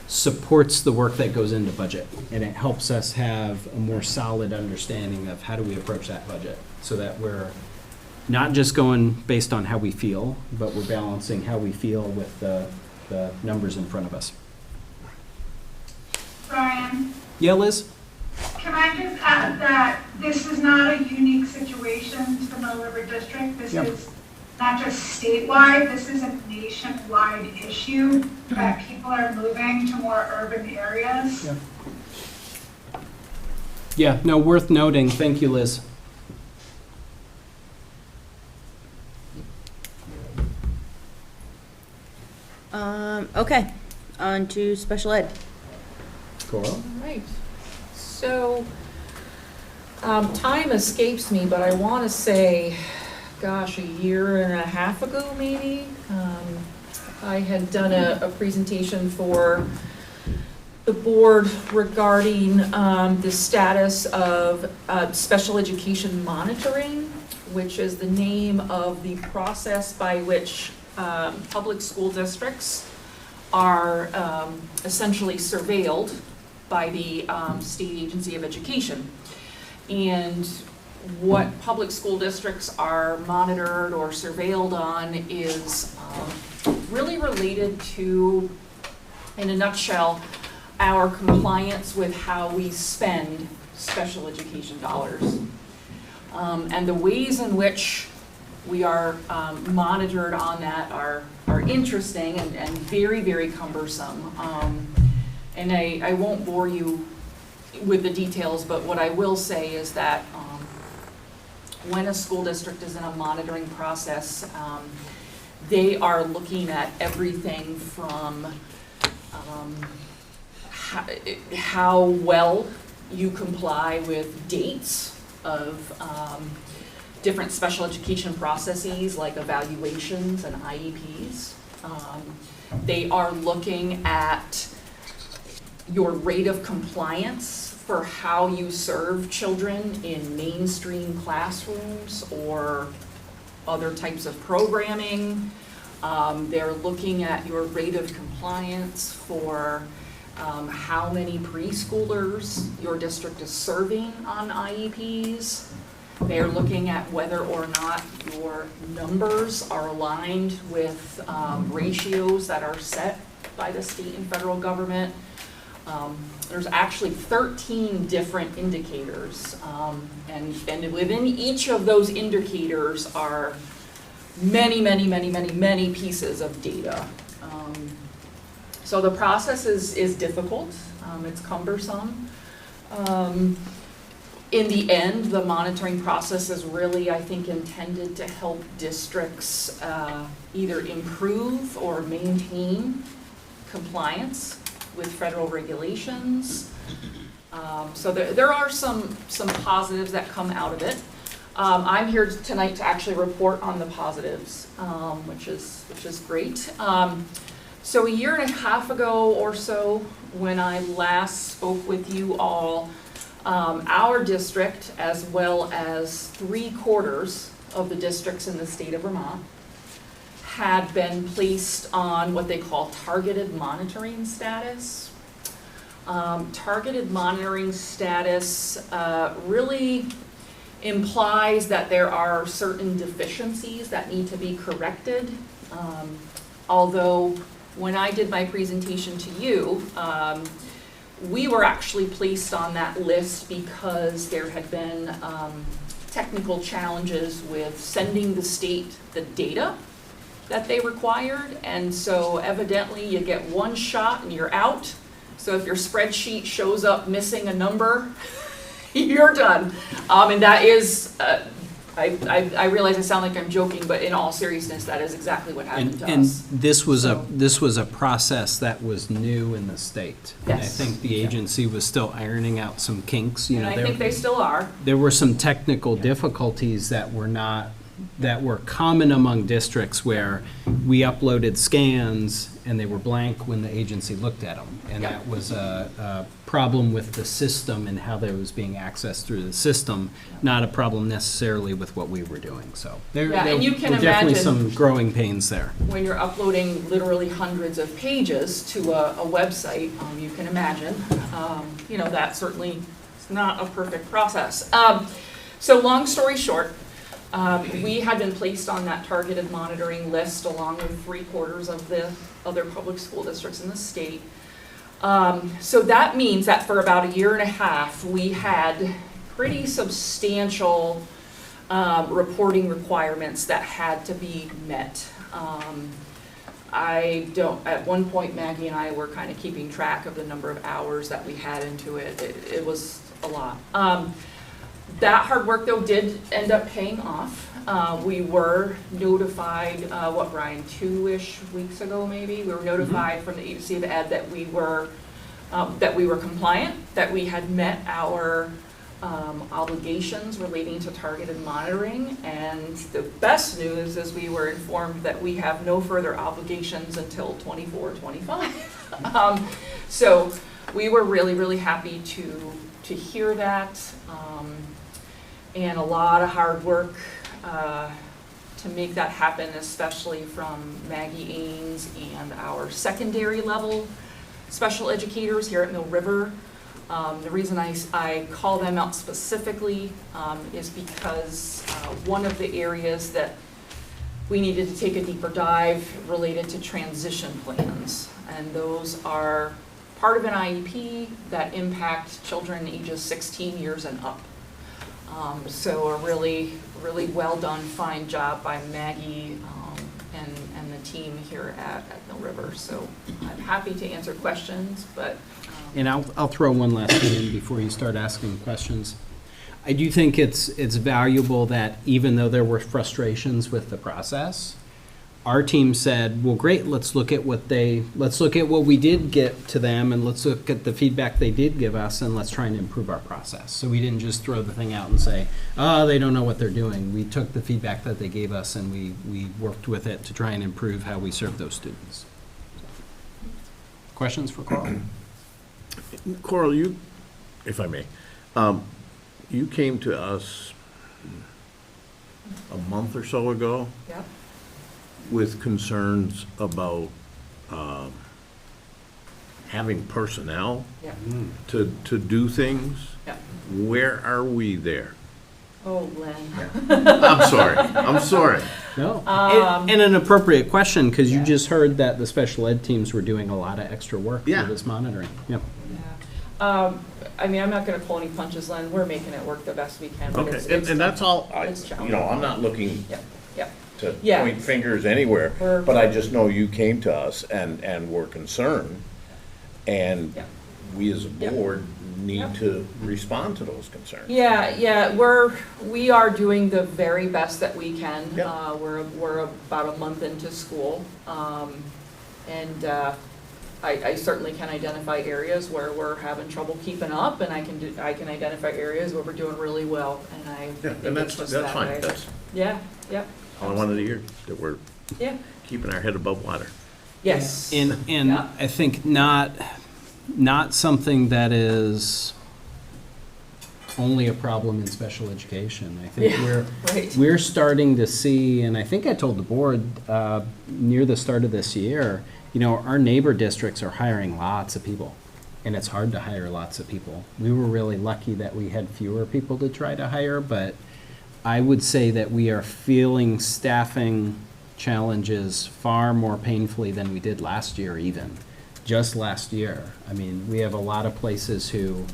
Speaker 4: supports the work that goes into budget, and it helps us have a more solid understanding of how do we approach that budget, so that we're not just going based on how we feel, but we're balancing how we feel with the numbers in front of us.
Speaker 7: Brian,
Speaker 4: Yeah, Liz?
Speaker 7: can I just add that this is not a unique situation to the Middle River District? This
Speaker 4: Yep.
Speaker 7: is not just statewide, this is a nationwide issue, that people are moving to more urban areas.
Speaker 4: Yeah, no, worth noting. Thank you, Liz.
Speaker 1: Okay, on to special ed.
Speaker 4: Coral?
Speaker 9: All right. So, time escapes me, but I want to say, gosh, a year and a half ago, maybe, I had done a presentation for the board regarding the status of special education monitoring, which is the name of the process by which public school districts are essentially surveilled by the State Agency of Education. And what public school districts are monitored or surveilled on is really related to, in a nutshell, our compliance with how we spend special education dollars. And the ways in which we are monitored on that are interesting and very, very cumbersome. And I won't bore you with the details, but what I will say is that when a school district is in a monitoring process, they are looking at everything from how well you comply with dates of different special education processes like evaluations and IEPs. They are looking at your rate of compliance for how you serve children in mainstream classrooms or other types of programming. They're looking at your rate of compliance for how many preschoolers your district is serving on IEPs. They're looking at whether or not your numbers are aligned with ratios that are set by the state and federal government. There's actually 13 different indicators, and within each of those indicators are many pieces of data. So the process is difficult, it's cumbersome. In the end, the monitoring process is really, I think, intended to help districts either improve or maintain compliance with federal regulations. So there are some positives that come out of it. I'm here tonight to actually report on the positives, which is great. So a year and a half ago or so, when I last spoke with you all, our district, as well as 3/4 of the districts in the state of Vermont, had been placed on what they call targeted monitoring status. Targeted monitoring status really implies that there are certain deficiencies that need to be corrected. Although when I did my presentation to you, we were actually placed on that list because there had been technical challenges with sending the state the data that they required, and so evidently you get one shot and you're out. So if your spreadsheet shows up missing a number, you're done. And that is, I realize I sound like I'm joking, but in all seriousness, that is exactly what happened to
Speaker 4: And
Speaker 9: us.
Speaker 4: this was a process that was new in the state. And I
Speaker 9: Yes.
Speaker 4: think the agency was still ironing out some kinks.
Speaker 9: And I think they still are.
Speaker 4: There were some technical difficulties that were common among districts where we uploaded scans and they were blank when the agency looked at them. And
Speaker 9: Yeah.
Speaker 4: that was a problem with the system and how that was being accessed through the system, not a problem necessarily with what we were doing. So there
Speaker 9: Yeah, and you can
Speaker 4: were definitely
Speaker 9: imagine-
Speaker 4: some growing pains there.
Speaker 9: When you're uploading literally hundreds of pages to a website, you can imagine, that certainly is not a perfect process. So long story short, we had been placed on that targeted monitoring list along with 3/4 of the other public school districts in the state. So that means that for about a year and a half, we had pretty substantial reporting requirements that had to be met. At one point, Maggie and I were kind of keeping track of the number of hours that we had into it. It was a lot. That hard work, though, did end up paying off. We were notified, Brian, 2-ish weeks ago, maybe? We were notified from the Agency of Ed that we were compliant, that we had met our obligations relating to targeted monitoring. And the best news is we were informed that we have no further obligations until 24, 25. So we were really, really happy to hear that. And a lot of hard work to make that happen, especially from Maggie Ains and our secondary level special educators here at Mill River. The reason I call them out specifically is because one of the areas that we needed to take a deeper dive related to transition plans. And those are part of an IEP that impact children ages 16 years and up. So a really, really well done, fine job by Maggie and the team here at Mill River. So I'm happy to answer questions, but.
Speaker 4: And I'll throw one last thing in before you start asking questions. I do think it's valuable that even though there were frustrations with the process, our team said, well, great, let's look at what we did get to them, and let's look at the feedback they did give us, and let's try and improve our process. So we didn't just throw the thing out and say, oh, they don't know what they're doing. We took the feedback that they gave us and we worked with it to try and improve how we serve those students. Questions for Coral?
Speaker 2: Coral, you, if I may, you came to us a month or so ago
Speaker 9: Yep.
Speaker 2: with concerns about having personnel
Speaker 9: Yep.
Speaker 2: to do things.
Speaker 9: Yep.
Speaker 2: Where are we there?
Speaker 9: Oh, Len.
Speaker 2: I'm sorry.
Speaker 4: No. And an appropriate question, because you
Speaker 9: Yeah.
Speaker 4: just heard that the special ed teams were doing a lot of extra work
Speaker 2: Yeah.
Speaker 4: for this monitoring. Yep.
Speaker 9: Yeah. I mean, I'm not gonna pull any punches, Len. We're making it work the best we can. but it's-
Speaker 2: Okay,
Speaker 9: it's
Speaker 2: and that's all,
Speaker 9: It's challenging.
Speaker 2: I'm not looking
Speaker 9: Yep, yep.
Speaker 2: to
Speaker 9: Yeah.
Speaker 2: point fingers anywhere,
Speaker 9: We're-
Speaker 2: but I just know you came to us and were concerned, and
Speaker 9: Yep.
Speaker 2: we as a
Speaker 9: Yep.
Speaker 2: board need
Speaker 9: Yep.
Speaker 2: to respond to those concerns.
Speaker 9: Yeah, we are doing the very best that we can.
Speaker 2: Yep.
Speaker 9: We're about a month into school. And I certainly can identify areas where we're having trouble keeping up, and I can identify areas where we're doing really well, and I
Speaker 2: Yeah,
Speaker 9: think
Speaker 2: and
Speaker 9: it's
Speaker 2: that's
Speaker 9: just that
Speaker 2: fine,
Speaker 9: way.
Speaker 2: that's
Speaker 9: Yeah, yep.
Speaker 2: all I wanted to hear, that we're
Speaker 9: Yeah,
Speaker 2: keeping our head above water.
Speaker 9: yes.
Speaker 4: And
Speaker 9: Yeah.
Speaker 4: I think not something that is only a problem in special education. I think
Speaker 9: Yeah, right.
Speaker 4: we're starting to see, and I think I told the board near the start of this year, our neighbor districts are hiring lots of people, and it's hard to hire lots of people. We were really lucky that we had fewer people to try to hire, but I would say that we are feeling staffing challenges far more painfully than we did last year even. Just last year. I mean, we have a lot of places who,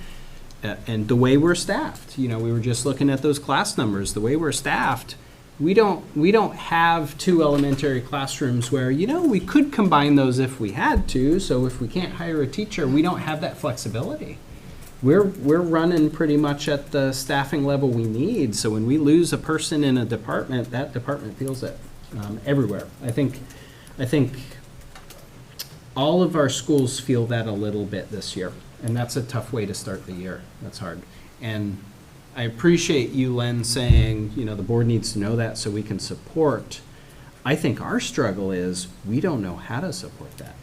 Speaker 4: and the way we're staffed, we were just looking at those class numbers, the way we're staffed, we don't have 2 elementary classrooms where, we could combine those if we had to, so if we can't hire a teacher, we don't have that flexibility. We're running pretty much at the staffing level we need, so when we lose a person in a department, that department feels it everywhere. I think all of our schools feel that a little bit this year, and that's a tough way to start the year. That's hard. And I appreciate you, Len, saying, the board needs to know that so we can support. I think our struggle is we don't know how to support that.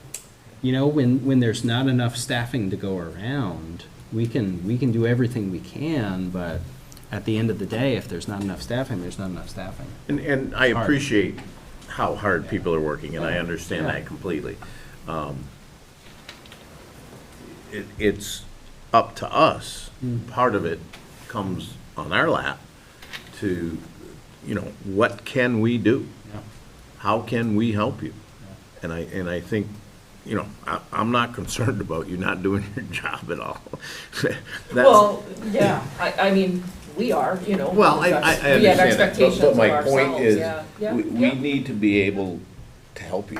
Speaker 4: When there's not enough staffing to go around, we can do everything we can, but at the end of the day, if there's not enough staffing, there's not enough staffing.
Speaker 2: And I
Speaker 4: Hard.
Speaker 2: appreciate how hard people are working, and I understand
Speaker 4: Yeah.
Speaker 2: that completely. It's up to us. Part of it comes on our lap to, what can we do?
Speaker 4: Yeah.
Speaker 2: How can we help you? And I think, I'm not concerned about you not doing your job at all.
Speaker 9: Well, yeah, I mean, we are,
Speaker 2: Well, I
Speaker 9: we
Speaker 2: understand
Speaker 9: have
Speaker 2: that,
Speaker 9: expectations
Speaker 2: but
Speaker 9: of
Speaker 2: my
Speaker 9: ourselves,
Speaker 2: point is,
Speaker 9: yeah,
Speaker 2: we need to be able to help you.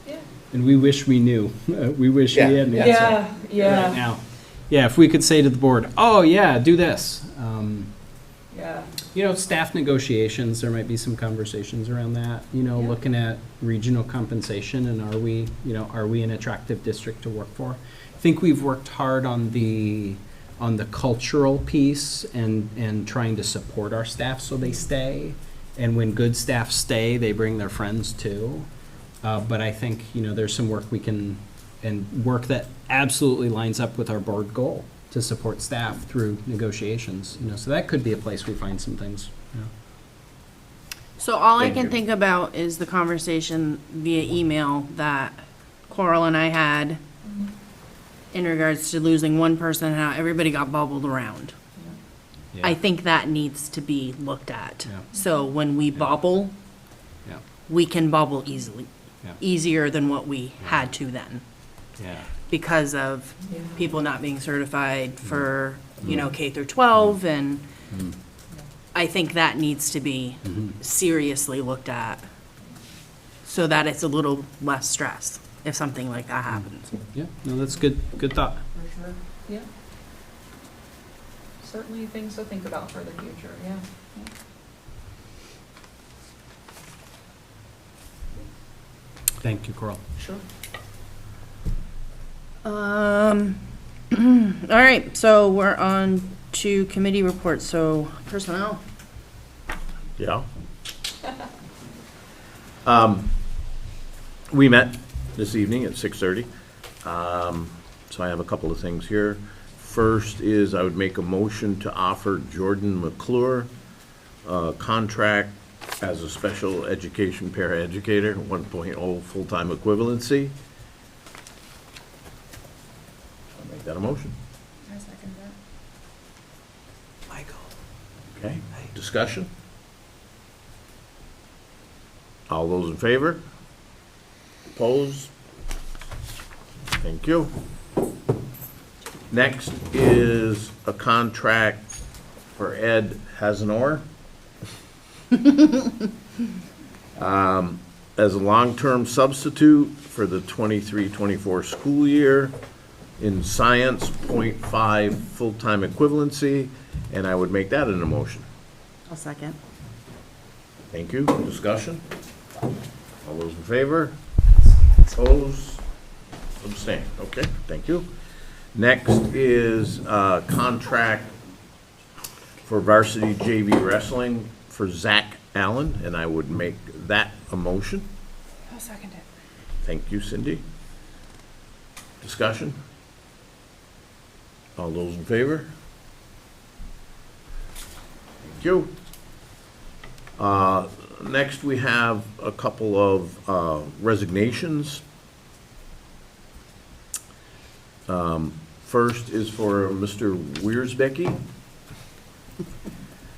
Speaker 9: Yeah,
Speaker 4: And we wish we knew. We wish we
Speaker 2: Yeah.
Speaker 4: had an answer right
Speaker 9: yeah,
Speaker 4: now. Yeah, if we could say to the board, oh, yeah, do this.
Speaker 9: yeah,
Speaker 4: Staff negotiations, there might be some conversations around that, looking at regional compensation and are we an attractive district to work for? I think we've worked hard on the on the cultural piece and trying to support our staff so they stay. And when good staff stay, they bring their friends too. But I think, there's some work we can, and work that absolutely lines up with our board goal to support staff through negotiations, so that could be a place we find some things.
Speaker 1: So all I
Speaker 2: Thank
Speaker 1: can
Speaker 2: you.
Speaker 1: think about is the conversation via email that Coral and I had in regards to losing one person and how everybody got bubbled around. I think that needs to be looked at.
Speaker 4: Yeah.
Speaker 1: So when we bubble,
Speaker 4: Yeah,
Speaker 1: we can bubble easily,
Speaker 4: yeah,
Speaker 1: easier than what we had to then,
Speaker 4: yeah.
Speaker 1: because of
Speaker 9: Yeah.
Speaker 1: people not being certified for, K through 12, and I think that needs to be seriously looked at so that it's a little less stress if something like that happens.
Speaker 4: Yeah, no, that's good thought.
Speaker 9: For sure, yeah. Certainly things to think about for the future, yeah.
Speaker 4: Thank you, Coral.
Speaker 9: Sure.
Speaker 1: All right, so we're on to committee reports, so personnel.
Speaker 2: Yeah. We met this evening at 6:30. So I have a couple of things here. First is I would make a motion to offer Jordan McClure a contract as a special education paraeducator, 1.0 full-time equivalency. I'll make that a motion.
Speaker 6: I second that.
Speaker 4: Michael.
Speaker 2: Okay, discussion? All those in favor? Opposed? Thank you. Next is a contract for Ed Hasenor. As a long-term substitute for the 23-24 school year in science, 0.5 full-time equivalency, and I would make that an emotion.
Speaker 1: I'll second.
Speaker 2: Thank you. Discussion? All those in favor? Opposed? Abstain. Okay, thank you. Next is a contract for varsity JV wrestling for Zach Allen, and I would make that a motion.
Speaker 6: I'll second it.
Speaker 2: Thank you, Cindy. Discussion? All those in favor? Thank you. Next, we have a couple of resignations. First is for Mr. Wiersbecky,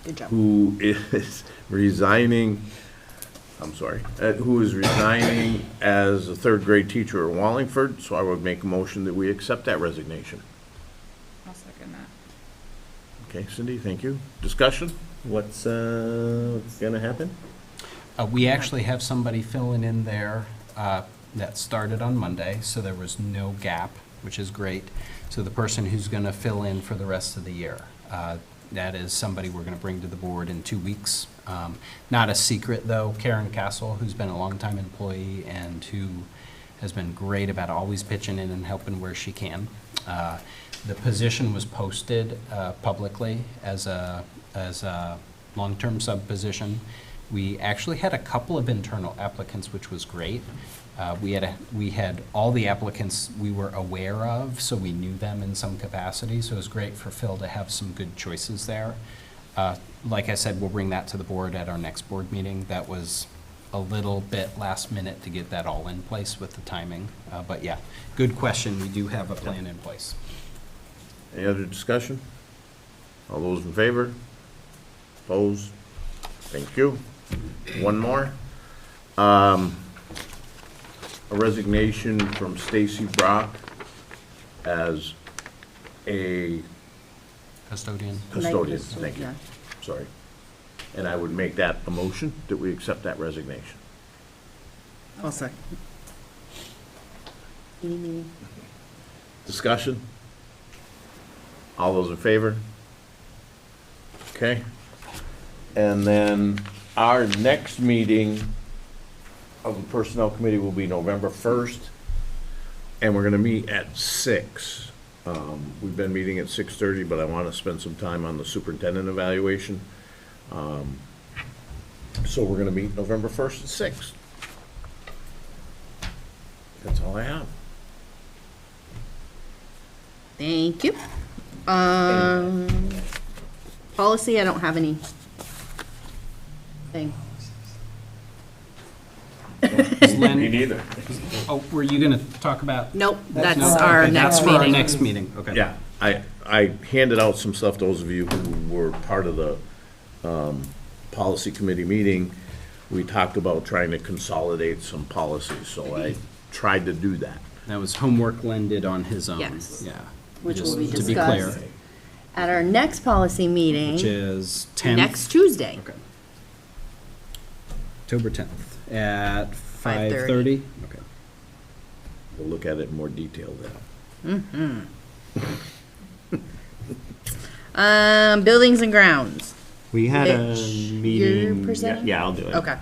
Speaker 1: Good job.
Speaker 2: who is resigning as a third grade teacher at Wallingford, so I would make a motion that we accept that resignation.
Speaker 6: I'll second that.
Speaker 2: Okay, Cindy, thank you. Discussion?
Speaker 5: What's gonna happen?
Speaker 4: We actually have somebody filling in there that started on Monday, so there was no gap, which is great. So the person who's going to fill in for the rest of the year, that is somebody we're going to bring to the board in 2 weeks. Not a secret, though, Karen Castle, who's been a longtime employee and who has been great about always pitching in and helping where she can. The position was posted publicly as a long-term sub position. We actually had a couple of internal applicants, which was great. We had all the applicants we were aware of, so we knew them in some capacity. So it was great for Phil to have some good choices there. Like I said, we'll bring that to the board at our next board meeting. That was a little bit last minute to get that all in place with the timing. But yeah, good question. We do have a plan in place.
Speaker 2: Any other discussion? All those in favor? Opposed? Thank you. One more. A resignation from Stacy Brock as a
Speaker 4: Custodian.
Speaker 2: custodian.
Speaker 1: Like,
Speaker 2: Thank you.
Speaker 1: yeah.
Speaker 2: Sorry. And I would make that a motion that we accept that resignation.
Speaker 1: I'll second. Amy.
Speaker 2: Discussion? All those in favor? Okay. And then our next meeting of the Personnel Committee will be November 1st, and we're gonna meet at 6. We've been meeting at 6:30, but I want to spend some time on the superintendent evaluation. So we're going to meet November 1st at 6. That's all I have.
Speaker 1: Thank you. Policy, I don't have any thing.
Speaker 4: Len,
Speaker 5: neither.
Speaker 4: oh, were you gonna talk about?
Speaker 1: Nope, that's
Speaker 4: No,
Speaker 1: our
Speaker 4: okay,
Speaker 1: next
Speaker 4: that's for our
Speaker 1: meeting.
Speaker 4: next meeting, okay.
Speaker 2: Yeah, I handed out some stuff, those of you who were part of the policy committee meeting. We talked about trying to consolidate some policies, so I tried to do that.
Speaker 4: That was homework Len did on his own.
Speaker 1: Yes.
Speaker 4: Yeah.
Speaker 1: Which
Speaker 4: Just
Speaker 1: will be
Speaker 4: to be clear,
Speaker 1: discussed at our next policy
Speaker 4: which
Speaker 1: meeting,
Speaker 4: is 10th.
Speaker 1: next Tuesday.
Speaker 4: Okay. October 10th at
Speaker 1: 5:30.
Speaker 4: 5:30? Okay.
Speaker 2: We'll look at it in more detail then.
Speaker 1: Buildings and grounds.
Speaker 5: We had a
Speaker 1: Mitch, you're
Speaker 5: meeting.
Speaker 1: presenting?
Speaker 5: Yeah, I'll do it.
Speaker 1: Okay.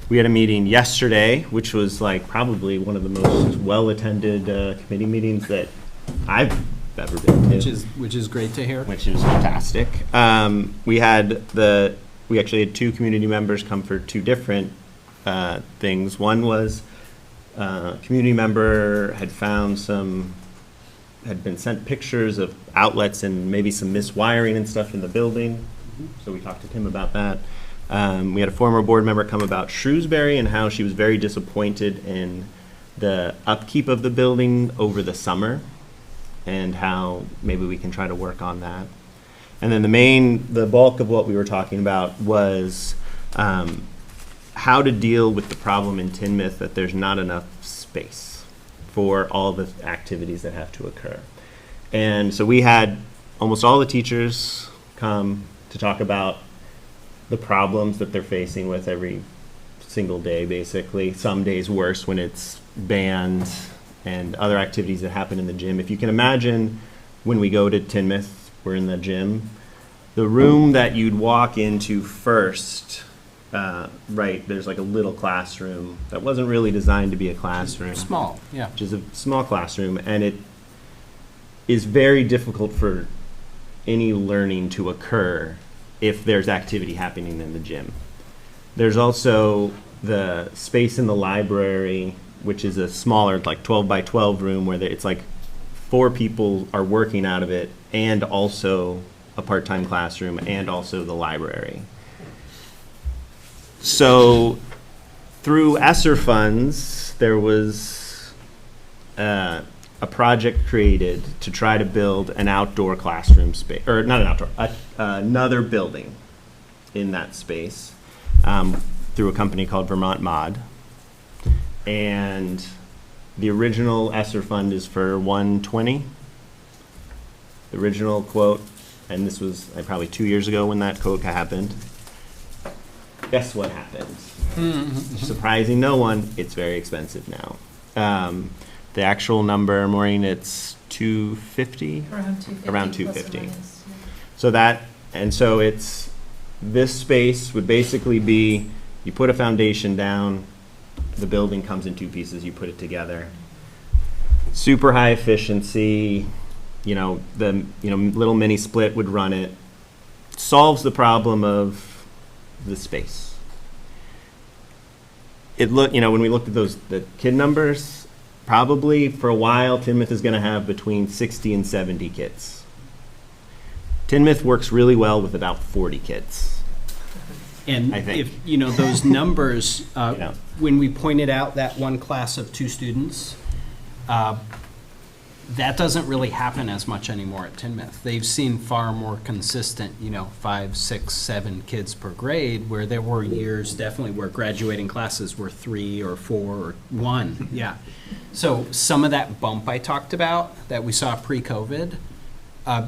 Speaker 5: We had a meeting yesterday, which was like probably one of the most well-attended committee meetings that I've ever been to.
Speaker 4: Which is great to hear.
Speaker 5: Which is fantastic. We actually had two community members come for two different things. One was a community member had been sent pictures of outlets and maybe some miswiring and stuff in the building. So we talked to him about that. We had a former board member come about Shrewsbury and how she was very disappointed in the upkeep of the building over the summer and how maybe we can try to work on that. And then the bulk of what we were talking about was how to deal with the problem in Tinmouth that there's not enough space for all the activities that have to occur. And so we had almost all the teachers come to talk about the problems that they're facing with every single day, basically. Some days worse when it's band and other activities that happen in the gym. If you can imagine when we go to Tinmouth, we're in the gym, the room that you'd walk into first, right, there's like a little classroom that wasn't really designed to be a classroom.
Speaker 4: Small, yeah.
Speaker 5: Which is a small classroom, and it is very difficult for any learning to occur if there's activity happening in the gym. There's also the space in the library, which is a smaller, like 12 by 12 room where it's like 4 people are working out of it, and also a part-time classroom, and also the library. So through ESSER funds, there was a project created to try to build an outdoor classroom space, or not an outdoor, another building in that space through a company called Vermont Mod. And the original ESSER fund is for 120. The original quote, and this was probably 2 years ago when that quote happened. Guess what happened? Surprising no one, it's very expensive now. The actual number, Maureen, it's 250? Around 250. So it's, this space would basically be, you put a foundation down, the building comes in 2 pieces, you put it together. Super high efficiency, the little mini split would run it. Solves the problem of the space. When we looked at the kid numbers, probably for a while, Tinmouth is going to have between 60 and 70 kids. Tinmouth works really well with about 40 kids.
Speaker 4: And
Speaker 5: I think.
Speaker 4: if, those numbers,
Speaker 5: Yeah.
Speaker 4: when we pointed out that one class of 2 students, that doesn't really happen as much anymore at Tinmouth. They've seen far more consistent, 5, 6, 7 kids per grade, where there were years definitely where graduating classes were 3 or 4 or 1. Yeah. So some of that bump I talked about that we saw pre-COVID,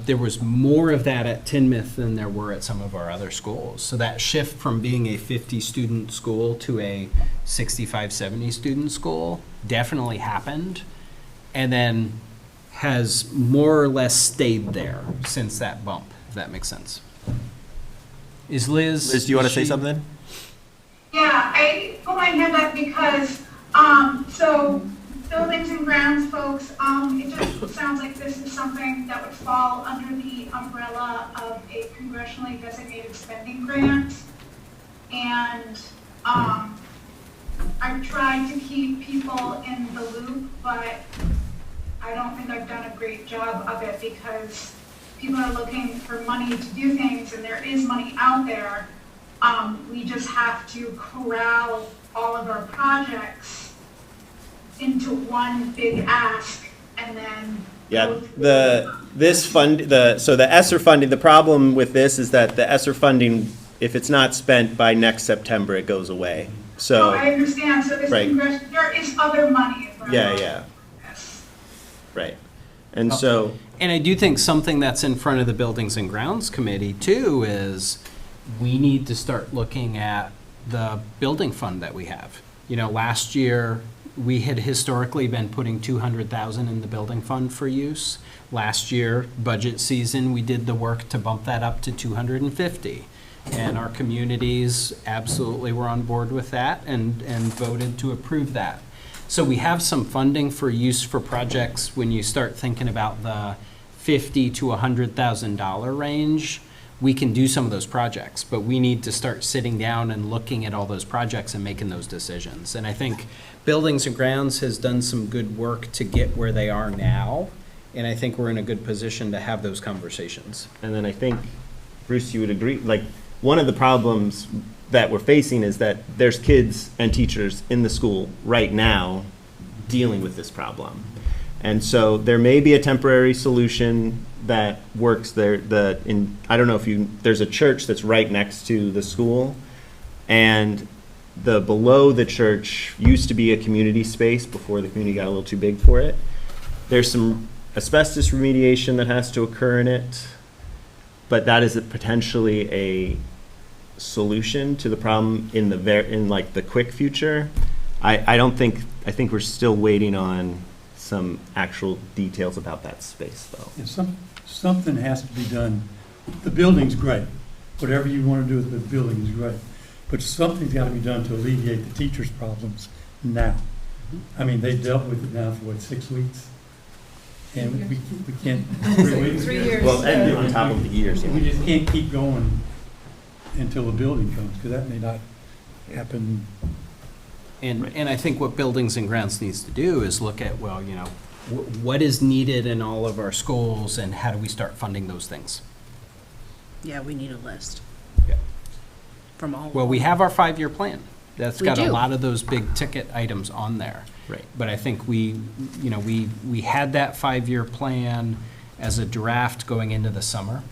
Speaker 4: there was more of that at Tinmouth than there were at some of our other schools. So that shift from being a 50-student school to a 65, 70-student school definitely happened, and then has more or less stayed there since that bump, if that makes sense. Is Liz...
Speaker 5: Liz, do you want to say something?
Speaker 7: Yeah, I put my hand up because, so Buildings and grounds folks, it just sounds like this is something that would fall under the umbrella of a congressionally designated spending grant. And, I've tried to keep people in the loop, but I don't think I've done a great job of it because people are looking for money to do things and there is money out there. We just have to corral all of our projects into one big ask and then.
Speaker 5: Yeah,
Speaker 7: go through
Speaker 5: so the ESSER funding, the problem with this is that the ESSER funding, if it's not spent by next September, it goes away. So,
Speaker 7: Oh, I understand, so this
Speaker 5: Right.
Speaker 7: there is other money. If I'm
Speaker 5: yeah,
Speaker 7: wrong.
Speaker 5: yeah,
Speaker 7: Yes.
Speaker 5: right. And so,
Speaker 4: And I do think something that's in front of the Buildings and Grounds Committee too is we need to start looking at the building fund that we have. You know, last year, we had historically been putting 200,000 in the building fund for use. Last year, budget season, we did the work to bump that up to 250. And our communities absolutely were on board with that and voted to approve that. So we have some funding for use for projects when you start thinking about the $50,000 to $100,000 range. We can do some of those projects, but we need to start sitting down and looking at all those projects and making those decisions. And I think Buildings and Grounds has done some good work to get where they are now. And I think we're in a good position to have those conversations.
Speaker 5: and then I think, Bruce, you would agree, like, one of the problems that we're facing is that there's kids and teachers in the school right now dealing with this problem. And so there may be a temporary solution that works there. I don't know if there's a church that's right next to the school, and below the church used to be a community space before the community got a little too big for it. There's some asbestos remediation that has to occur in it, but that is potentially a solution to the problem in the quick future. I think we're still waiting on some actual details about that space, though.
Speaker 3: Yeah, something has to be done. The building's great. Whatever you want to do with the building is great. But something's got to be done to alleviate the teachers' problems now. I mean, they've dealt with it now for, 6 weeks? And we can't, 3 weeks?
Speaker 9: 3 years.
Speaker 5: Well, and on top of the years.
Speaker 3: We just can't keep going until the building comes, because that may not happen.
Speaker 4: And I think what Buildings and Grounds needs to do is look at, well, you know, what is needed in all of our schools and how do we start funding those things?
Speaker 1: Yeah, we need a list.
Speaker 4: Yeah.
Speaker 1: From all.
Speaker 4: Well, we have our 5-year plan. That's
Speaker 1: We
Speaker 4: got a
Speaker 1: do.
Speaker 4: lot of those big ticket items on there.
Speaker 5: Right.
Speaker 4: But I think we had that 5-year plan as a draft going into the summer.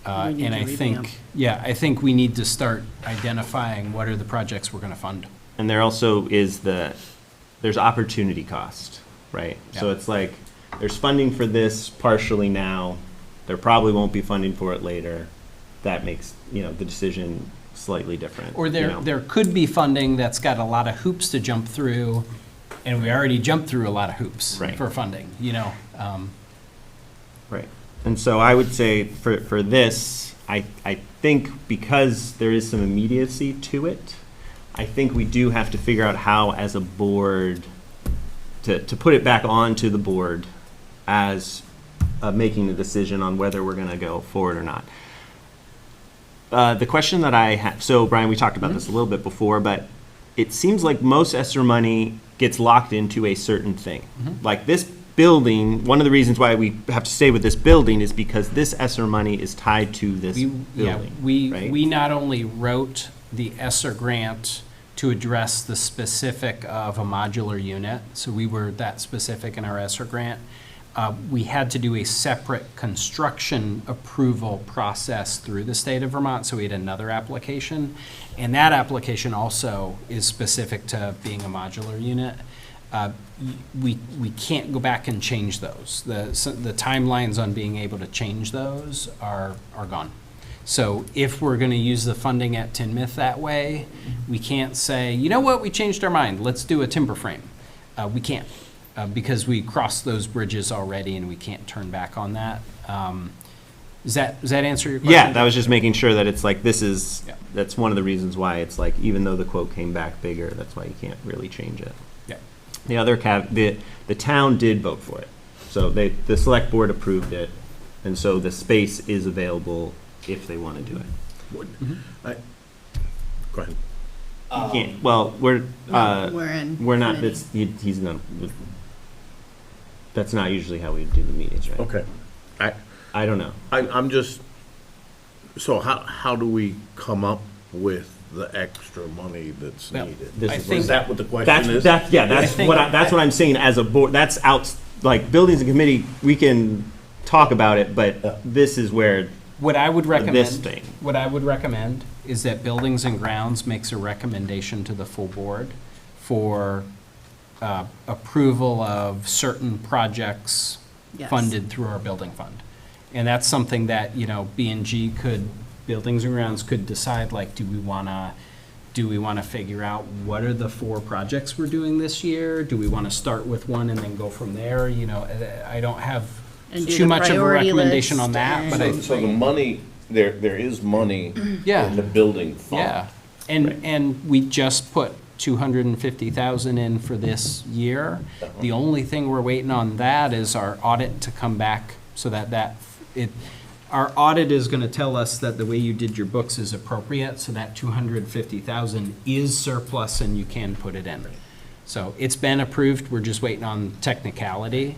Speaker 1: We need
Speaker 4: And
Speaker 1: to
Speaker 4: I think,
Speaker 1: revamp.
Speaker 4: I think we need to start identifying what are the projects we're gonna fund.
Speaker 5: And there also is there's opportunity cost, right? So
Speaker 4: Yeah.
Speaker 5: it's like, there's funding for this partially now, there probably won't be funding for it later. That makes, the decision slightly different.
Speaker 4: Or there could be funding that's got a lot of hoops to jump through, and we already jumped through a lot of hoops
Speaker 5: Right.
Speaker 4: for funding,
Speaker 5: Right. And so I would say for this, I think because there is some immediacy to it, I think we do have to figure out how, as a board, to put it back onto the board as making a decision on whether we're going to go forward or not. The question that I have, so Brian, we talked about this a little bit before, but it seems like most ESSER money gets locked into a certain thing. Like this building, one of the reasons why we have to stay with this building is because this ESSER money is tied to this building. right?
Speaker 4: We not only wrote the ESSER grant to address the specific of a modular unit, so we were that specific in our ESSER grant. We had to do a separate construction approval process through the state of Vermont, so we had another application. And that application also is specific to being a modular unit. We can't go back and change those. The timelines on being able to change those are gone. So if we're going to use the funding at Tinmouth that way, we can't say, you know what, we changed our mind, let's do a timber frame. We can't. Because we crossed those bridges already and we can't turn back on that. Does that answer your question?
Speaker 5: Yeah, that was just making sure that it's like,
Speaker 4: Yeah.
Speaker 5: that's one of the reasons why it's like, even though the quote came back bigger, that's why you can't really change it.
Speaker 4: Yeah.
Speaker 5: The other the town did vote for it. So the select board approved it, and so the space is available if they want to do it.
Speaker 2: Go ahead.
Speaker 5: You can't, well, we're not,
Speaker 1: committee.
Speaker 5: he's not, that's not usually how we do the meetings, right?
Speaker 2: Okay.
Speaker 5: I don't know.
Speaker 2: I'm just, so how do we come up with the extra money that's
Speaker 4: Well,
Speaker 2: needed?
Speaker 4: I think-
Speaker 2: Is that what the question
Speaker 5: That's,
Speaker 2: is?
Speaker 5: that's what I'm saying as a board, that's out, like, buildings and committee, we can talk about it, but this is where,
Speaker 4: What I would
Speaker 5: this thing.
Speaker 4: What I would recommend is that Buildings and Grounds makes a recommendation to the full board for approval of certain projects
Speaker 1: Yes.
Speaker 4: funded through our building fund. And that's something that, B&G could, Buildings and Grounds could decide, like, do we want to figure out what are the 4 projects we're doing this year? Do we want to start with one and then go from there? I don't have
Speaker 1: And do
Speaker 4: too
Speaker 1: the
Speaker 4: much of a
Speaker 1: priority
Speaker 4: recommendation
Speaker 1: list
Speaker 4: on that, but
Speaker 1: and-
Speaker 2: So the money, there is money
Speaker 4: Yeah.
Speaker 2: in the building fund.
Speaker 4: Yeah, and we just put 250,000 in for this year. The only thing we're waiting on that is our audit to come back, so our audit is gonna tell us that the way you did your books is appropriate, so that 250,000 is surplus and you can put it in. So it's been approved, we're just waiting on technicality.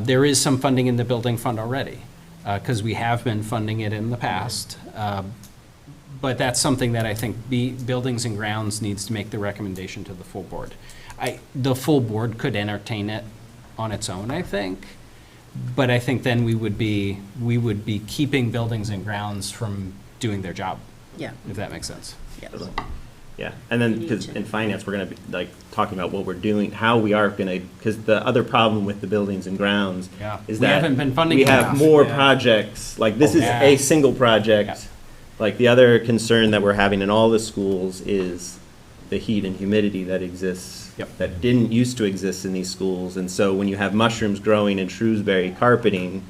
Speaker 4: There is some funding in the building fund already, because we have been funding it in the past. But that's something that I think Buildings and Grounds needs to make the recommendation to the full board. The full board could entertain it on its own, I think. But I think then we would be keeping Buildings and Grounds from doing their job,
Speaker 1: Yeah,
Speaker 4: if that makes sense.
Speaker 1: yes.
Speaker 5: Yeah, and then, because in finance, we're gonna be, like, talking about what we're doing, how we are gonna, because the other problem with the buildings and grounds
Speaker 4: Yeah.
Speaker 5: is
Speaker 4: We
Speaker 5: that
Speaker 4: haven't been funding
Speaker 5: we
Speaker 4: it
Speaker 5: have
Speaker 4: enough.
Speaker 5: more
Speaker 4: Yeah.
Speaker 5: projects, like, this is
Speaker 4: Yeah.
Speaker 5: a single project.
Speaker 4: Yeah.
Speaker 5: Like, the other concern that we're having in all the schools is the heat and humidity that exists,
Speaker 4: Yep.
Speaker 5: that didn't used to exist in these schools, and so when you have mushrooms growing in Shrewsbury carpeting,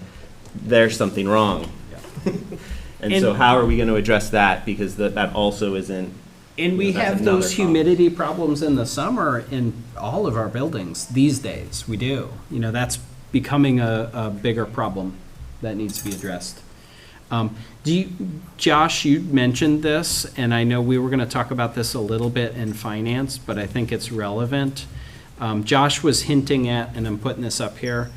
Speaker 5: there's something wrong. And so
Speaker 4: And-
Speaker 5: how are we gonna address that, because that also isn't.
Speaker 4: And we
Speaker 5: That's
Speaker 4: have
Speaker 5: another
Speaker 4: those
Speaker 5: problem.
Speaker 4: humidity problems in the summer in all of our buildings these days. We do. That's becoming a bigger problem that needs to be addressed. Josh, you mentioned this, and I know we were going to talk about this a little bit in finance, but I think it's relevant. Josh was hinting at, and I'm putting this up here,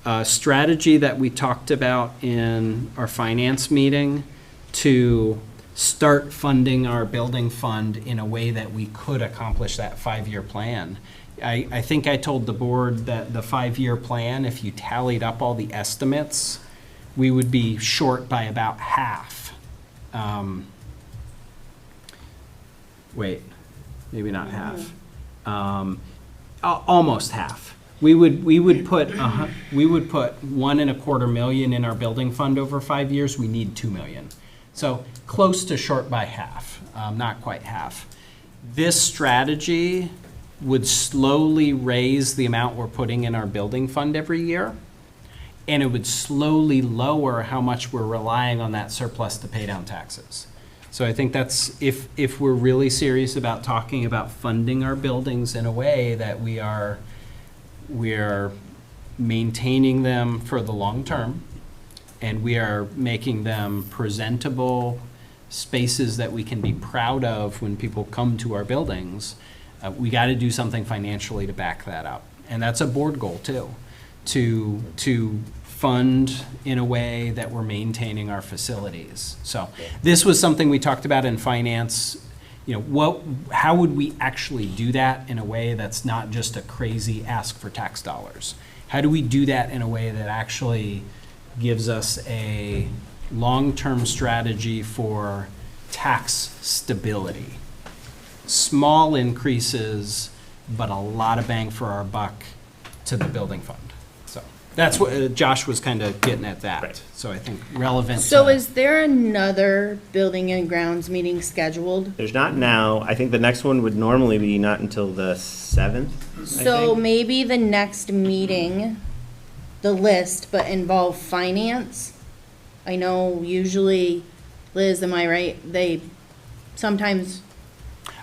Speaker 4: a strategy that we talked about in our finance meeting to start funding our building fund in a way that we could accomplish that 5-year plan. I think I told the board that the 5-year plan, if you tallied up all the estimates, we would be short by about half. Wait, maybe not half. Almost half. We would put 1.25 million in our building fund over 5 years. We need 2 million. So close to short by half, not quite half. This strategy would slowly raise the amount we're putting in our building fund every year, and it would slowly lower how much we're relying on that surplus to pay down taxes. So I think that's, if we're really serious about talking about funding our buildings in a way that we're maintaining them for the long term, and we are making them presentable spaces that we can be proud of when people come to our buildings, we got to do something financially to back that up. And that's a board goal too, to fund in a way that we're maintaining our facilities. So this was something we talked about in finance. How would we actually do that in a way that's not just a crazy ask for tax dollars? How do we do that in a way that actually gives us a long-term strategy for tax stability? Small increases, but a lot of bang for our buck to the building fund. So that's what Josh was kind of getting at that.
Speaker 5: Right.
Speaker 4: So I think relevant.
Speaker 1: So
Speaker 4: to-
Speaker 1: is there another building and grounds meeting scheduled?
Speaker 5: There's not now. I think the next one would normally be not until the 7th.
Speaker 1: So maybe the next meeting, the list, but involve finance? I know usually, Liz, am I right? They sometimes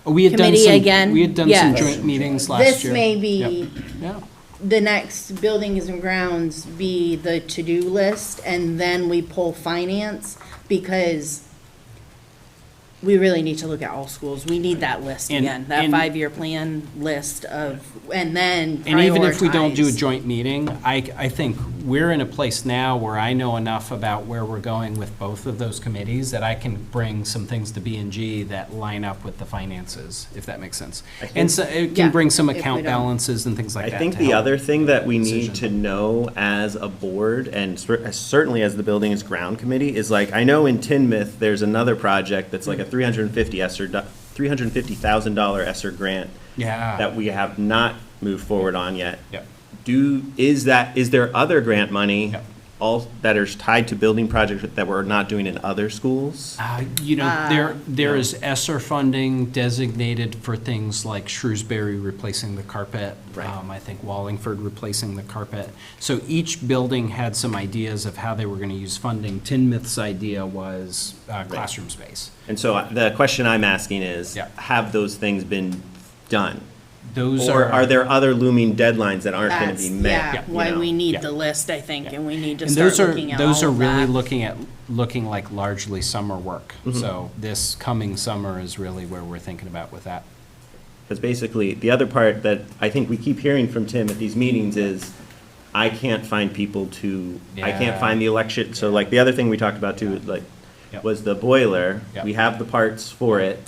Speaker 4: We had done
Speaker 1: committee
Speaker 4: some,
Speaker 1: again?
Speaker 4: we had done some
Speaker 1: Yes.
Speaker 4: joint meetings last
Speaker 1: This
Speaker 4: year.
Speaker 1: may be,
Speaker 4: Yeah.
Speaker 1: the next buildings and grounds be the to-do list, and then we pull finance, because we really need to look at all schools. We need that list
Speaker 4: And-
Speaker 1: again, that
Speaker 4: and-
Speaker 1: 5-year plan list of, and then
Speaker 4: And even if we don't do a
Speaker 1: prioritize.
Speaker 4: joint meeting, I think we're in a place now where I know enough about where we're going with both of those committees that I can bring some things to B and G that line up with the finances, if that makes sense. And so it
Speaker 1: Yeah,
Speaker 4: can bring some
Speaker 1: if we
Speaker 4: account
Speaker 1: don't.
Speaker 4: balances and things like
Speaker 5: I
Speaker 4: that.
Speaker 5: think
Speaker 4: to
Speaker 5: the
Speaker 4: help
Speaker 5: other thing that we need
Speaker 4: decision.
Speaker 5: to know as a board, and certainly as the Building and Ground Committee, is like, I know in Tinmouth, there's another project that's like a $350,000 ESSER grant
Speaker 4: Yeah.
Speaker 5: that we have not moved forward on yet.
Speaker 4: Yep.
Speaker 5: Is there other grant money
Speaker 4: Yep.
Speaker 5: all that are tied to building projects that we're not doing in other schools?
Speaker 4: There is ESSER funding designated for things like Shrewsbury replacing the carpet.
Speaker 5: Right.
Speaker 4: I think Wallingford replacing the carpet. So each building had some ideas of how they were going to use funding. Tinmouth's idea was classroom space.
Speaker 5: And so the question I'm asking is,
Speaker 4: Yeah.
Speaker 5: have those things been done?
Speaker 4: Those
Speaker 5: Or are there other looming deadlines that aren't going to
Speaker 1: That's,
Speaker 5: be met?
Speaker 1: yeah,
Speaker 5: you
Speaker 1: why
Speaker 5: know?
Speaker 1: we need
Speaker 4: Yeah.
Speaker 1: the list, I think, and we need to
Speaker 4: And
Speaker 1: start looking at all
Speaker 4: those are
Speaker 1: of
Speaker 4: really
Speaker 1: that.
Speaker 4: looking like largely summer work.
Speaker 5: Mm-hmm.
Speaker 4: So this coming summer is really where we're thinking about with that.
Speaker 5: Because basically, the other part that I think we keep hearing from Tim at these meetings is, I can't find people I can't
Speaker 4: Yeah.
Speaker 5: find the election. So like, the other thing we talked about too, like,
Speaker 4: Yep.
Speaker 5: was the boiler.
Speaker 4: Yep.
Speaker 5: We have the parts for it,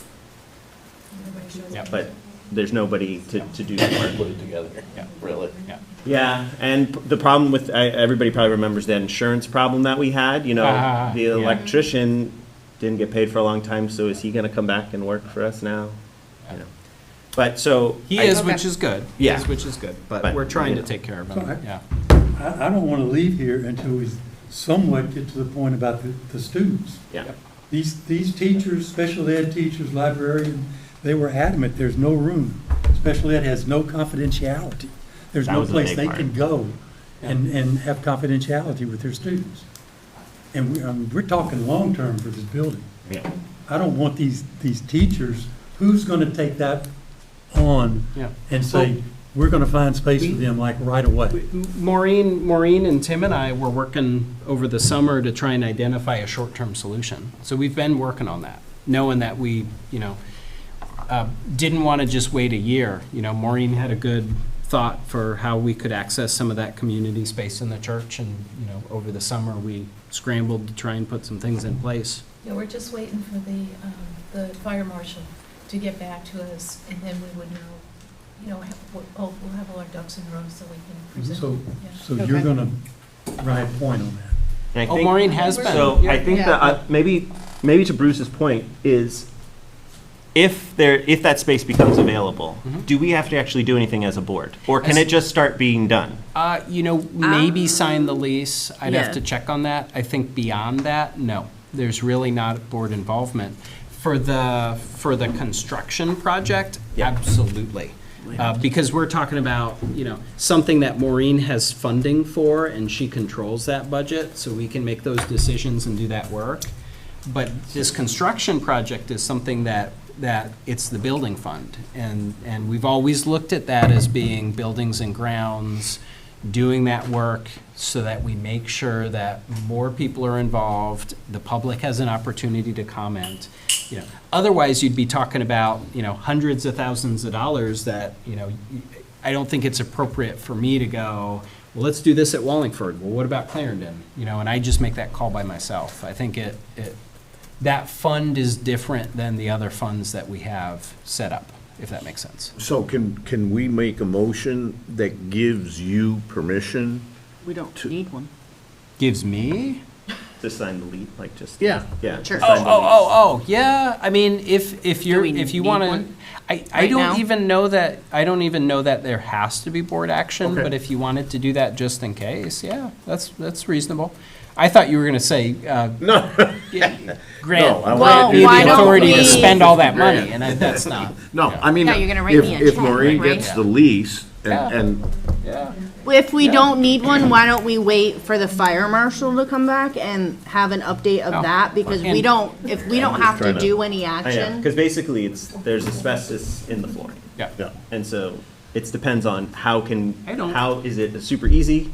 Speaker 4: Yep.
Speaker 5: but there's nobody to do the work.
Speaker 2: Put it together,
Speaker 4: Yeah.
Speaker 2: really.
Speaker 4: Yeah.
Speaker 5: Yeah, and the problem with, everybody probably remembers that insurance problem that we had, the
Speaker 4: Yeah.
Speaker 5: electrician didn't get paid for a long time, so is he gonna come back and work for us now? You know. But so.
Speaker 4: He
Speaker 5: I-
Speaker 4: is, which is good. He
Speaker 5: Yeah.
Speaker 4: is, which is good. But
Speaker 5: But,
Speaker 4: we're trying to
Speaker 5: yeah.
Speaker 4: take care of
Speaker 3: So
Speaker 4: him. Yeah.
Speaker 3: I don't want to leave here until we somewhat get to the point about the students.
Speaker 5: Yeah.
Speaker 3: These teachers, special ed teachers, librarians, they were adamant, there's no room. Special ed has no confidentiality. There's
Speaker 5: That
Speaker 3: no
Speaker 5: was a
Speaker 3: place
Speaker 5: big
Speaker 3: they
Speaker 5: part.
Speaker 3: can go and have confidentiality with their students. And we're talking long-term for this building.
Speaker 5: Yeah.
Speaker 3: I don't want these teachers, who's going to take that on
Speaker 4: Yeah.
Speaker 3: and say, we're going to find space for them like right away?
Speaker 4: Maureen and Tim and I were working over the summer to try and identify a short-term solution. So we've been working on that, knowing that we, didn't want to just wait a year. Maureen had a good thought for how we could access some of that community space in the church, and, over the summer, we scrambled to try and put some things in place.
Speaker 10: Yeah, we're just waiting for the fire marshal to get back to us, and then we would know, we'll have all our ducks in a row so we can present.
Speaker 3: So,
Speaker 10: Yeah.
Speaker 3: so you're going to write a point on that.
Speaker 5: And I
Speaker 4: Oh,
Speaker 5: think-
Speaker 4: Maureen has been.
Speaker 5: So
Speaker 4: Yeah.
Speaker 5: I think that maybe to Bruce's point is, if that space becomes available, do we have to actually do anything as a board, or can
Speaker 4: As-
Speaker 5: it just start being done?
Speaker 4: Maybe sign the lease. I'd have
Speaker 1: Yeah.
Speaker 4: to check on that. I think beyond that, no. There's really not board involvement. For the construction project,
Speaker 5: Yeah.
Speaker 4: absolutely. Because we're talking about, something that Maureen has funding for, and she controls that budget, so we can make those decisions and do that work. But this construction project is something that it's the building fund. And we've always looked at that as being buildings and grounds, doing that work so that we make sure that more people are involved, the public has an opportunity to comment. Otherwise, you'd be talking about, hundreds of thousands of dollars that, I don't think it's appropriate for me to go, well, let's do this at Wallingford. Well, what about Clarendon? And I just make that call by myself. I think that fund is different than the other funds that we have set up, if that makes sense.
Speaker 2: So can we make a motion that gives you permission?
Speaker 1: We don't need one.
Speaker 4: Gives me?
Speaker 5: To sign the lease, like just.
Speaker 2: Yeah.
Speaker 5: Yeah.
Speaker 1: Sure.
Speaker 5: sign the lease.
Speaker 4: Oh, yeah. I mean, if
Speaker 1: Do we
Speaker 4: you
Speaker 1: need
Speaker 4: want to,
Speaker 1: one
Speaker 4: I
Speaker 1: right
Speaker 4: don't
Speaker 1: now?
Speaker 4: even know that there has to be board action,
Speaker 2: Okay.
Speaker 4: but if you wanted to do that just in case, yeah, that's reasonable. I thought you were going to say,
Speaker 2: No.
Speaker 4: grant
Speaker 2: I
Speaker 1: Well,
Speaker 4: you
Speaker 1: why
Speaker 4: the
Speaker 1: don't
Speaker 4: authority to
Speaker 1: we-
Speaker 4: spend all that money,
Speaker 2: Grant.
Speaker 4: and that's not.
Speaker 2: No, I mean,
Speaker 1: Yeah, you're gonna write me a
Speaker 2: if
Speaker 1: check,
Speaker 2: Maureen
Speaker 1: right?
Speaker 2: gets the lease
Speaker 4: Yeah.
Speaker 2: and
Speaker 4: Yeah.
Speaker 1: If we don't need one, why don't we wait for the fire marshal to come back and have an update of
Speaker 4: Oh.
Speaker 1: that? Because we
Speaker 4: And-
Speaker 1: don't, if we don't have to
Speaker 2: trying to-
Speaker 1: do any
Speaker 5: I know,
Speaker 1: action.
Speaker 5: because basically there's asbestos in the flooring.
Speaker 4: Yeah.
Speaker 2: Yeah.
Speaker 5: And so it depends on how
Speaker 4: I don't-
Speaker 5: how is it super easy?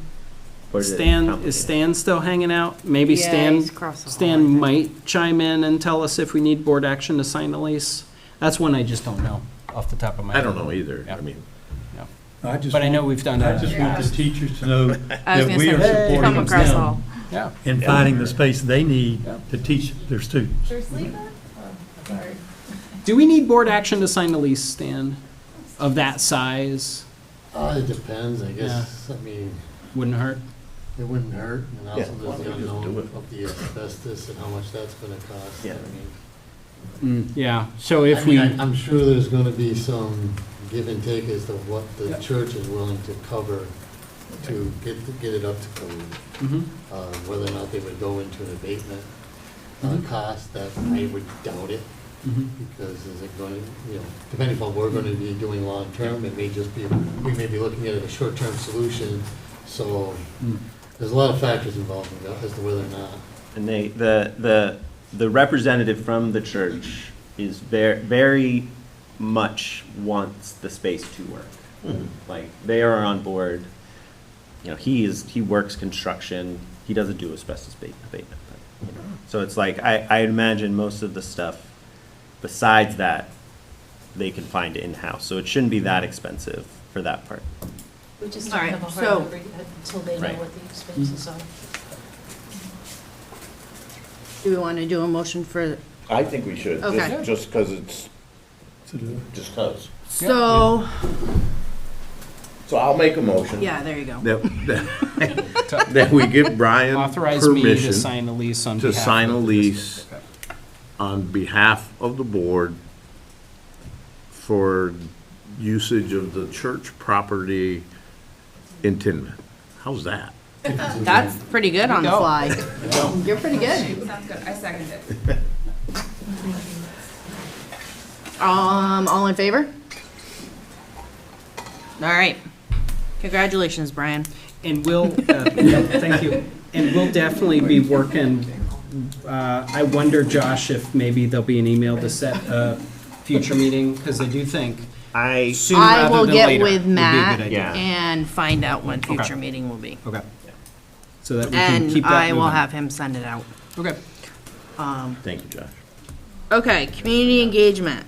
Speaker 5: Or is it
Speaker 4: Stan, is
Speaker 5: complicated?
Speaker 4: Stan still hanging out? Maybe
Speaker 1: Yeah,
Speaker 4: Stan,
Speaker 1: he's across the hall, I
Speaker 4: Stan
Speaker 1: think.
Speaker 4: might chime in and tell us if we need board action to sign a lease. That's one I just don't know off the top of my
Speaker 2: I
Speaker 4: head.
Speaker 2: don't know either.
Speaker 4: Yeah.
Speaker 2: I mean,
Speaker 3: I just
Speaker 4: But I know
Speaker 3: want-
Speaker 4: we've done
Speaker 3: I
Speaker 4: that.
Speaker 3: just want the teachers to know
Speaker 1: I was
Speaker 3: that
Speaker 1: gonna
Speaker 3: we
Speaker 1: say,
Speaker 3: are
Speaker 1: come
Speaker 3: supporting
Speaker 1: across the hall.
Speaker 3: them
Speaker 4: Yeah.
Speaker 3: in finding the space they need
Speaker 4: Yeah.
Speaker 3: to teach their students.
Speaker 6: There's sleeper? Sorry.
Speaker 4: Do we need board action to sign a lease, Stan, of that size?
Speaker 11: It depends, I guess. I mean,
Speaker 4: Wouldn't hurt.
Speaker 11: it wouldn't hurt, and also
Speaker 2: Yeah, why
Speaker 11: there's the
Speaker 2: don't we just do
Speaker 11: unknown
Speaker 2: it?
Speaker 11: of the asbestos and how much that's gonna cost.
Speaker 5: Yeah.
Speaker 11: I mean,
Speaker 4: Yeah, so if
Speaker 11: I
Speaker 4: we,
Speaker 11: mean, I'm sure there's gonna be some give and take as to what the
Speaker 4: Yeah.
Speaker 11: church is willing to cover to get it up to code.
Speaker 4: Mhm.
Speaker 11: Whether or not they would go into an abatement
Speaker 4: Mhm.
Speaker 11: cost, that I would doubt it.
Speaker 4: Mhm.
Speaker 11: Because is it going to, depending upon what we're going to be doing long-term, it may just be, we may be looking at a short-term solution. So
Speaker 4: Mm.
Speaker 11: there's a lot of factors involved in that as to whether or not.
Speaker 5: And the representative from the church is very much wants the space to work. Like, they are on board. He works construction. He doesn't do asbestos abatement. But, So it's like, I imagine most of the stuff besides that, they can find in-house. So it shouldn't be that expensive for that part.
Speaker 10: We just
Speaker 1: All
Speaker 10: don't
Speaker 1: right,
Speaker 10: have a
Speaker 1: so-
Speaker 10: hard number yet until they know
Speaker 5: Right.
Speaker 10: what the expenses are.
Speaker 1: Do we want to do a motion for,
Speaker 2: I think we should,
Speaker 1: Okay.
Speaker 2: just because it's,
Speaker 3: So do
Speaker 2: just because.
Speaker 1: so,
Speaker 2: So I'll make a motion.
Speaker 1: yeah, there you go.
Speaker 2: That we give Brian
Speaker 4: authorize me to
Speaker 2: permission
Speaker 4: sign a lease on
Speaker 2: to
Speaker 4: behalf
Speaker 2: sign a
Speaker 4: of the
Speaker 2: lease
Speaker 4: district. Okay.
Speaker 2: on behalf of the board for usage of the church property in Tinman. How's that?
Speaker 1: That's pretty good on the
Speaker 4: Go.
Speaker 1: fly. You're pretty good.
Speaker 6: Sounds good, I second it.
Speaker 1: All in favor? All right. Congratulations, Brian.
Speaker 4: And we'll, thank you. And we'll definitely be working, I wonder, Josh, if maybe there'll be an email to set a future meeting, because I do think sooner
Speaker 1: I
Speaker 4: rather
Speaker 1: will
Speaker 4: than
Speaker 1: get
Speaker 4: later
Speaker 1: with
Speaker 4: would be a
Speaker 1: Matt
Speaker 4: good idea.
Speaker 5: Yeah.
Speaker 1: and find out when
Speaker 4: Okay.
Speaker 1: future meeting will be.
Speaker 4: Okay. So that we can keep
Speaker 1: And
Speaker 4: that
Speaker 1: I will
Speaker 4: moving.
Speaker 1: have him send it out.
Speaker 4: Okay.
Speaker 2: Thank you, Josh.
Speaker 1: Okay, community engagement,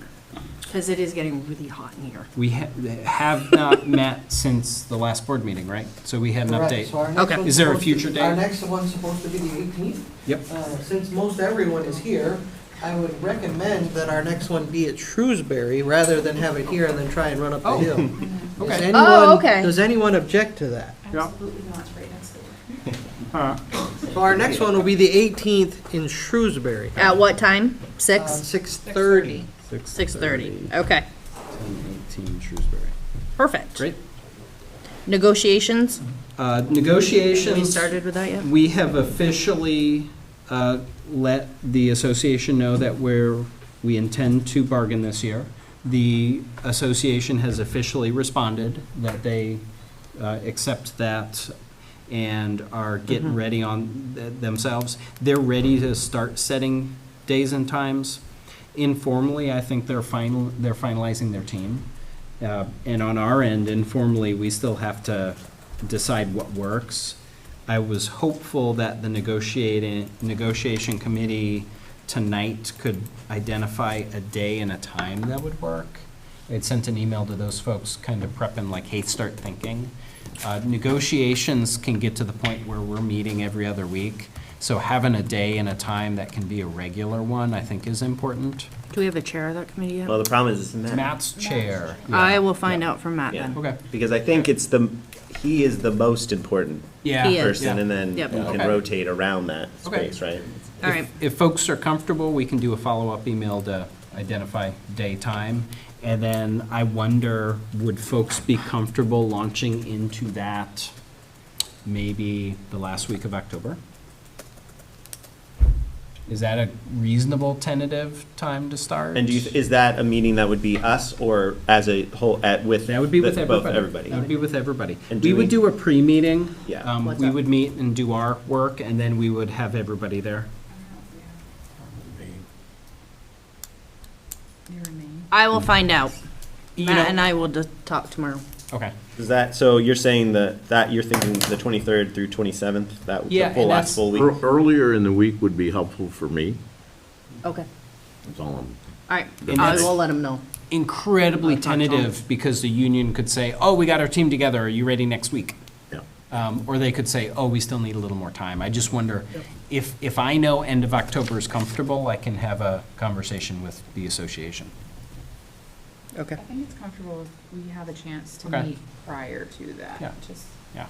Speaker 1: because it is getting really hot in here.
Speaker 4: We have not met since the last board meeting, right? So we had an
Speaker 12: Correct.
Speaker 4: update.
Speaker 12: So our next
Speaker 1: Okay.
Speaker 12: one's
Speaker 4: Is there a
Speaker 12: supposed to-
Speaker 4: future date?
Speaker 12: Our next one's supposed to be the 18th.
Speaker 4: Yep.
Speaker 12: Since most everyone is here, I would recommend that our next one be at Shrewsbury rather than have it here and then try and run up the
Speaker 4: Oh.
Speaker 12: hill.
Speaker 4: Okay.
Speaker 12: Does anyone-
Speaker 1: Oh, okay.
Speaker 12: Does anyone object to that?
Speaker 8: Absolutely not, it's right next door.
Speaker 12: So our next one will be the 18th in Shrewsbury.
Speaker 1: At what time? 6?
Speaker 12: 6:30.
Speaker 1: 6:30. Okay,
Speaker 4: 10:18 Shrewsbury.
Speaker 1: perfect.
Speaker 4: Great.
Speaker 1: Negotiations?
Speaker 4: Negotiations.
Speaker 1: We started with that yet?
Speaker 4: We have officially let the association know that we intend to bargain this year. The association has officially responded that they accept that and are getting ready on themselves. They're ready to start setting days and times. Informally, I think they're finalizing their team. And on our end, informally, we still have to decide what works. I was hopeful that the negotiation committee tonight could identify a day and a time that would work. I'd sent an email to those folks kind of prepping like, hey, start thinking. Negotiations can get to the point where we're meeting every other week. So having a day and a time that can be a regular one, I think is important.
Speaker 1: Do we have a chair of that committee yet?
Speaker 5: Well, the problem is, it's Matt.
Speaker 4: Matt's chair.
Speaker 1: I will find out from Matt
Speaker 5: Yeah.
Speaker 1: then.
Speaker 4: Okay.
Speaker 5: Because I think he is the most important
Speaker 4: Yeah.
Speaker 1: He is.
Speaker 5: person, and then
Speaker 1: Yep.
Speaker 5: you can
Speaker 4: Okay.
Speaker 5: rotate around that
Speaker 4: Okay.
Speaker 5: space, right?
Speaker 1: All right.
Speaker 4: If folks are comfortable, we can do a follow-up email to identify day, time. And then I wonder, would folks be comfortable launching into that maybe the last week of October? Is that a reasonable tentative time to start?
Speaker 5: And is that a meeting that would be us or as a whole, with?
Speaker 4: That would be with
Speaker 5: both
Speaker 4: everybody. That would be with everybody.
Speaker 5: And
Speaker 4: We
Speaker 5: do
Speaker 4: would
Speaker 5: we-
Speaker 4: do a pre-meeting.
Speaker 5: Yeah.
Speaker 1: What's
Speaker 4: We
Speaker 1: up?
Speaker 4: would meet and do our work, and then we would have everybody there.
Speaker 1: I will find out.
Speaker 4: You
Speaker 1: Matt
Speaker 4: know-
Speaker 1: and I will talk tomorrow.
Speaker 4: Okay.
Speaker 5: Is that, so you're saying that you're thinking the 23rd through 27th, that
Speaker 4: Yeah,
Speaker 5: the full
Speaker 4: and
Speaker 5: last
Speaker 4: that's-
Speaker 5: full week?
Speaker 2: Earlier in the week would be helpful for me,
Speaker 1: Okay.
Speaker 2: that's all I'm.
Speaker 1: All right,
Speaker 4: And
Speaker 1: I
Speaker 4: that's-
Speaker 1: will let him know.
Speaker 4: Incredibly
Speaker 1: I'll talk to 'em.
Speaker 4: tentative, because the union could say, oh, we got our team together, are you ready next week?
Speaker 2: Yeah.
Speaker 4: Or they could say, oh, we still need a little more time. I just wonder, if I know end of October is comfortable, I can have a conversation with the association.
Speaker 1: Okay.
Speaker 13: I think it's comfortable if we have a chance to
Speaker 4: Okay.
Speaker 13: meet prior to that,
Speaker 4: Yeah.
Speaker 13: just
Speaker 4: Yeah.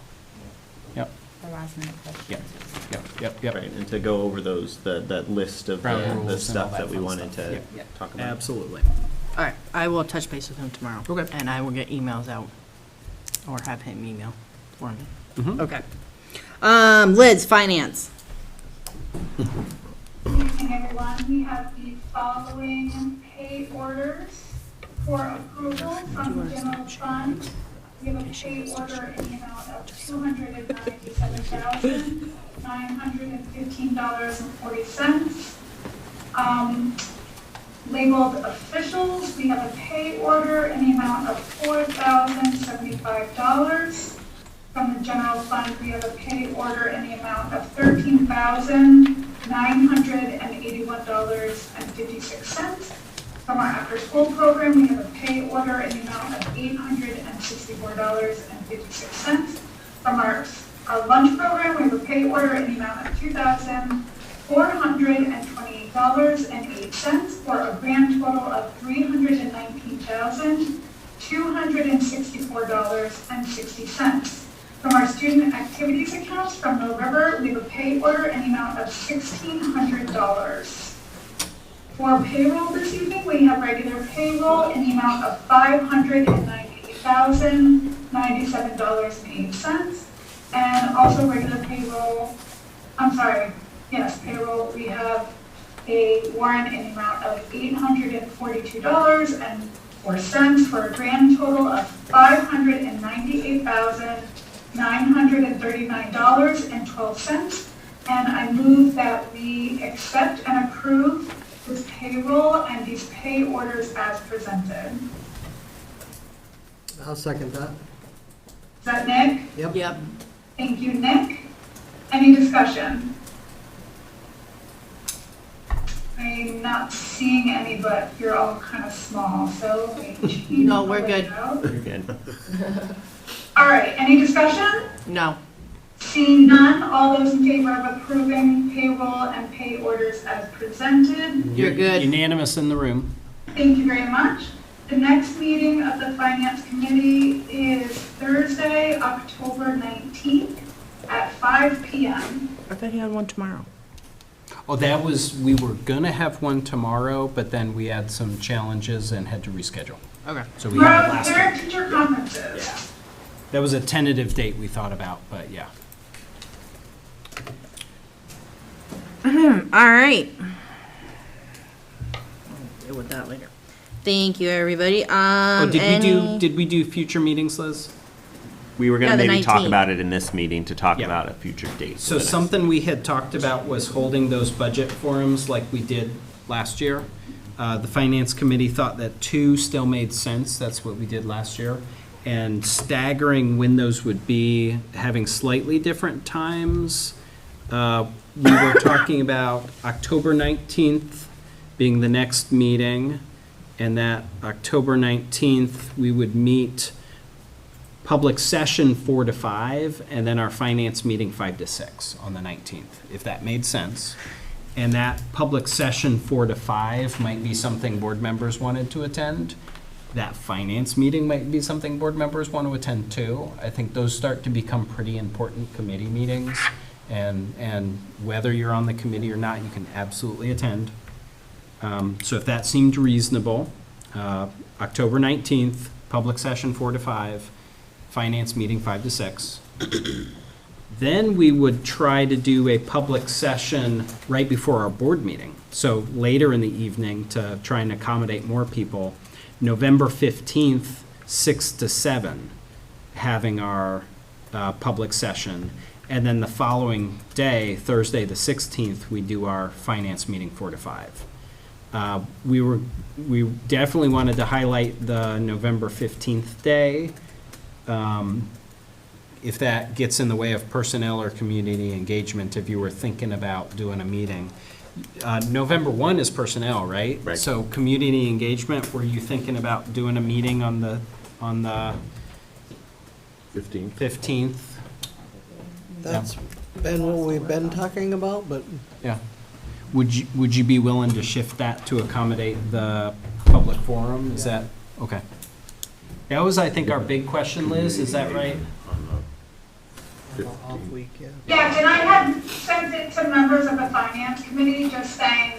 Speaker 4: Yep,
Speaker 13: for last minute questions.
Speaker 4: yep.
Speaker 5: Right, and to go over those, that list of
Speaker 4: Ground
Speaker 5: the
Speaker 4: rules and
Speaker 5: stuff
Speaker 4: all
Speaker 5: that we
Speaker 4: fun
Speaker 5: wanted
Speaker 4: stuff.
Speaker 5: to
Speaker 4: Yep,
Speaker 5: talk about.
Speaker 4: absolutely.
Speaker 1: All right, I will touch base with him tomorrow.
Speaker 4: Okay.
Speaker 1: And I will get emails out, or have him email for me.
Speaker 4: Mhm.
Speaker 1: Okay. Liz, finance.
Speaker 7: Good evening, everyone. We have the following pay orders for approval from the general fund. We have a pay order in the amount of $297,915.40. Labeled officials, we have a pay order in the amount of $4,075. From the general fund, we have a pay order in the amount of $13,981.56. From our after-school program, we have a pay order in the amount of $864.56. From our lunch program, we have a pay order in the amount of $2,428.08 for a grand total of $319,264.60. From our student activities accounts from Mill River, we have a pay order in the amount of $1,600. For payroll this evening, we have regular payroll in the amount of $598,097.08. And also regular payroll, payroll, we have a warrant in the amount of $842.04 for a grand total of $598,939.12. And I move that we accept and approve this payroll and these pay orders as presented.
Speaker 12: I'll second that.
Speaker 7: Is that Nick?
Speaker 1: Yep.
Speaker 7: Thank you, Nick. Any discussion? I'm not seeing any, but you're all kind of small, so let me change
Speaker 1: No, we're
Speaker 7: the
Speaker 1: good.
Speaker 7: layout.
Speaker 5: You're good.
Speaker 7: All right, any discussion?
Speaker 1: No.
Speaker 7: Seeing none, all those in favor of approving payroll and pay orders as presented?
Speaker 1: You're good.
Speaker 4: Unanimous in the room.
Speaker 7: Thank you very much. The next meeting of the Finance Committee is Thursday, October 19th at 5 p.m.
Speaker 1: I thought he had one tomorrow.
Speaker 4: Oh, we were gonna have one tomorrow, but then we had some challenges and had to reschedule.
Speaker 1: Okay.
Speaker 4: So we had it last week.
Speaker 7: Parent-teacher conferences.
Speaker 4: That was a tentative date we thought about, but yeah.
Speaker 1: All right. I'll deal with that later. Thank you, everybody.
Speaker 4: Oh, did we do future meetings, Liz?
Speaker 5: We were
Speaker 1: Yeah,
Speaker 5: gonna
Speaker 1: the
Speaker 5: maybe talk
Speaker 1: 19th.
Speaker 5: about it in this meeting to talk
Speaker 4: Yeah.
Speaker 5: about a future date.
Speaker 4: So something we had talked about was holding those budget forums like we did last year. The finance committee thought that 2 still made sense, that's what we did last year. And staggering when those would be, having slightly different times. We were talking about October 19th being the next meeting, and that October 19th, we would meet public session 4 to 5, and then our finance meeting 5 to 6 on the 19th, if that made sense. And that public session 4 to 5 might be something board members wanted to attend. That finance meeting might be something board members want to attend too. I think those start to become pretty important committee meetings. And whether you're on the committee or not, you can absolutely attend. So if that seemed reasonable, October 19th, public session 4 to 5, finance meeting 5 to 6. Then we would try to do a public session right before our board meeting. So later in the evening to try and accommodate more people. November 15th, 6 to 7, having our public session. And then the following day, Thursday the 16th, we do our finance meeting 4 to 5. We definitely wanted to highlight the November 15th day. If that gets in the way of personnel or community engagement, if you were thinking about doing a meeting. November 1 is personnel, right?
Speaker 2: Right.
Speaker 4: So community engagement, were you thinking about doing a meeting on the
Speaker 2: 15th.
Speaker 4: 15th?
Speaker 12: That's been what we've been talking about, but
Speaker 4: Yeah. Would you be willing to shift that to accommodate the public forum? Is that, okay. That was, I think, our big question, Liz, is that right?
Speaker 2: On the
Speaker 12: off
Speaker 2: 15th.
Speaker 12: week, yeah.
Speaker 7: Yes, and I had sent it to members of the finance committee, just saying,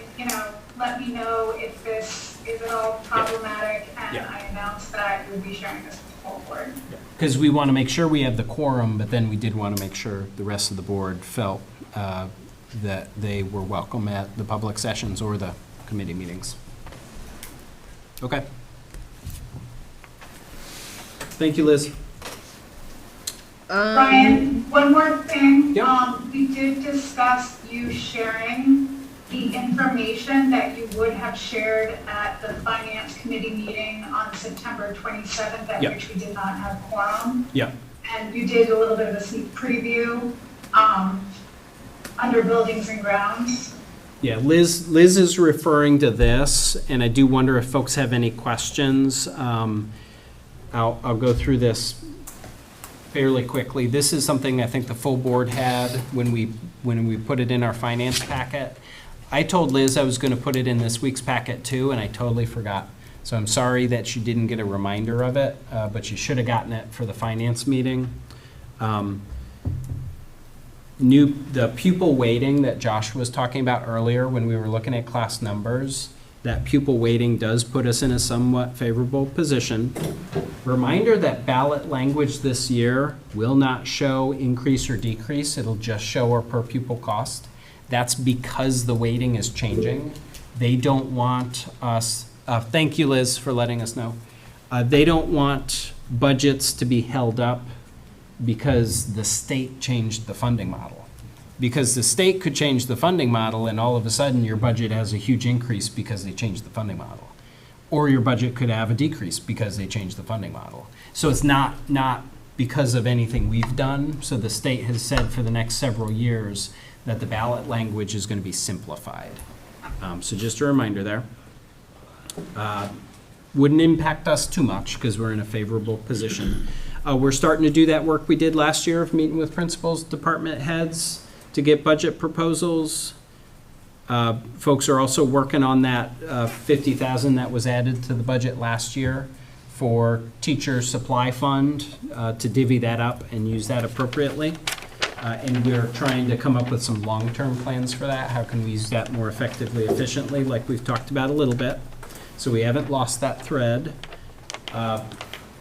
Speaker 7: let me know if this is at all problematic, and
Speaker 4: Yeah.
Speaker 7: I announced that I would be sharing this with the whole board.
Speaker 4: Because we want to make sure we have the quorum, but then we did want to make sure the rest of the board felt that they were welcome at the public sessions or the committee meetings. Okay. Thank you, Liz.
Speaker 7: Brian, one more thing.
Speaker 4: Yep.
Speaker 7: We did discuss you sharing the information that you would have shared at the finance committee meeting on September 27th, at
Speaker 4: Yep.
Speaker 7: which we did not have quorum.
Speaker 4: Yeah.
Speaker 7: And you did a little bit of a sneak preview under buildings and grounds.
Speaker 4: Yeah, Liz is referring to this, and I do wonder if folks have any questions. I'll go through this fairly quickly. This is something I think the full board had when we put it in our finance packet. I told Liz I was going to put it in this week's packet too, and I totally forgot. So I'm sorry that you didn't get a reminder of it, but you should have gotten it for the finance meeting. The pupil weighting that Josh was talking about earlier when we were looking at class numbers, that pupil weighting does put us in a somewhat favorable position. Reminder that ballot language this year will not show increase or decrease. It'll just show our per pupil cost. That's because the weighting is changing. They don't want us, thank you, Liz, for letting us know. They don't want budgets to be held up because the state changed the funding model. Because the state could change the funding model and all of a sudden your budget has a huge increase because they changed the funding model. Or your budget could have a decrease because they changed the funding model. So it's not because of anything we've done. So the state has said for the next several years that the ballot language is going to be simplified. So just a reminder there. Wouldn't impact us too much because we're in a favorable position. We're starting to do that work we did last year of meeting with principals, department heads to get budget proposals. Folks are also working on that $50,000 that was added to the budget last year for teacher supply fund to divvy that up and use that appropriately. And we're trying to come up with some long-term plans for that. How can we use that more effectively, efficiently, like we've talked about a little bit. So we haven't lost that thread.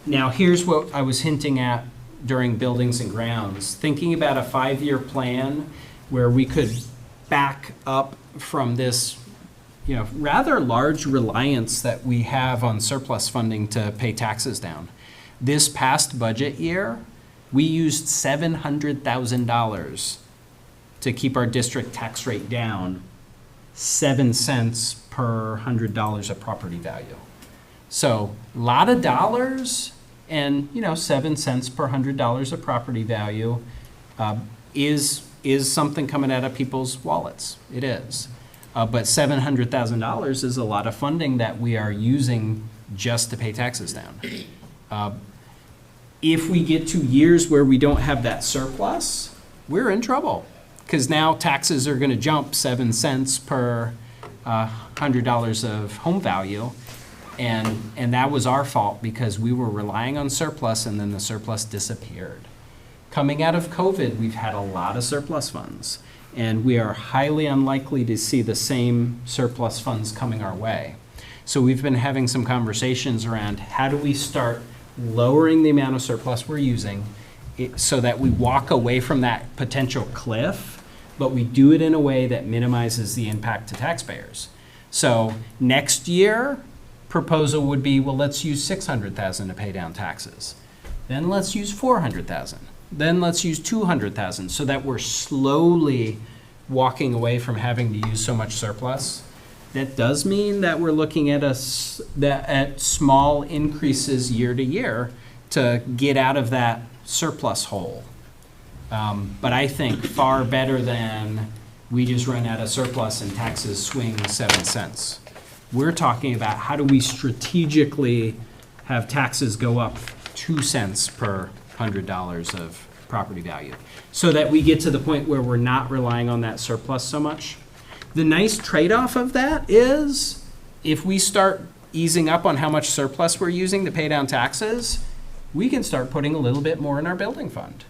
Speaker 4: Now, here's what I was hinting at during buildings and grounds. Thinking about a 5-year plan where we could back up from this, rather large reliance that we have on surplus funding to pay taxes down. This past budget year, we used $700,000 to keep our district tax rate down 7 cents per $100 of property value. So a lot of dollars, and 7 cents per $100 of property value is something coming out of people's wallets. It is. But $700,000 is a lot of funding that we are using just to pay taxes down. If we get to years where we don't have that surplus, we're in trouble. Because now taxes are going to jump 7 cents per $100 of home value. And that was our fault because we were relying on surplus and then the surplus disappeared. Coming out of COVID, we've had a lot of surplus funds. And we are highly unlikely to see the same surplus funds coming our way. So we've been having some conversations around how do we start lowering the amount of surplus we're using so that we walk away from that potential cliff, but we do it in a way that minimizes the impact to taxpayers. So next year, proposal would be, well, let's use 600,000 to pay down taxes. Then let's use 400,000. Then let's use 200,000, so that we're slowly walking away from having to use so much surplus. That does mean that we're looking at at small increases year to year to get out of that surplus hole. But I think far better than we just run out of surplus and taxes swing 7 cents. We're talking about how do we strategically have taxes go up 2 cents per $100 of property value, so that we get to the point where we're not relying on that surplus so much. The nice trade-off of that is if we start easing up on how much surplus we're using to pay down taxes, we can start putting a little bit more in our building fund.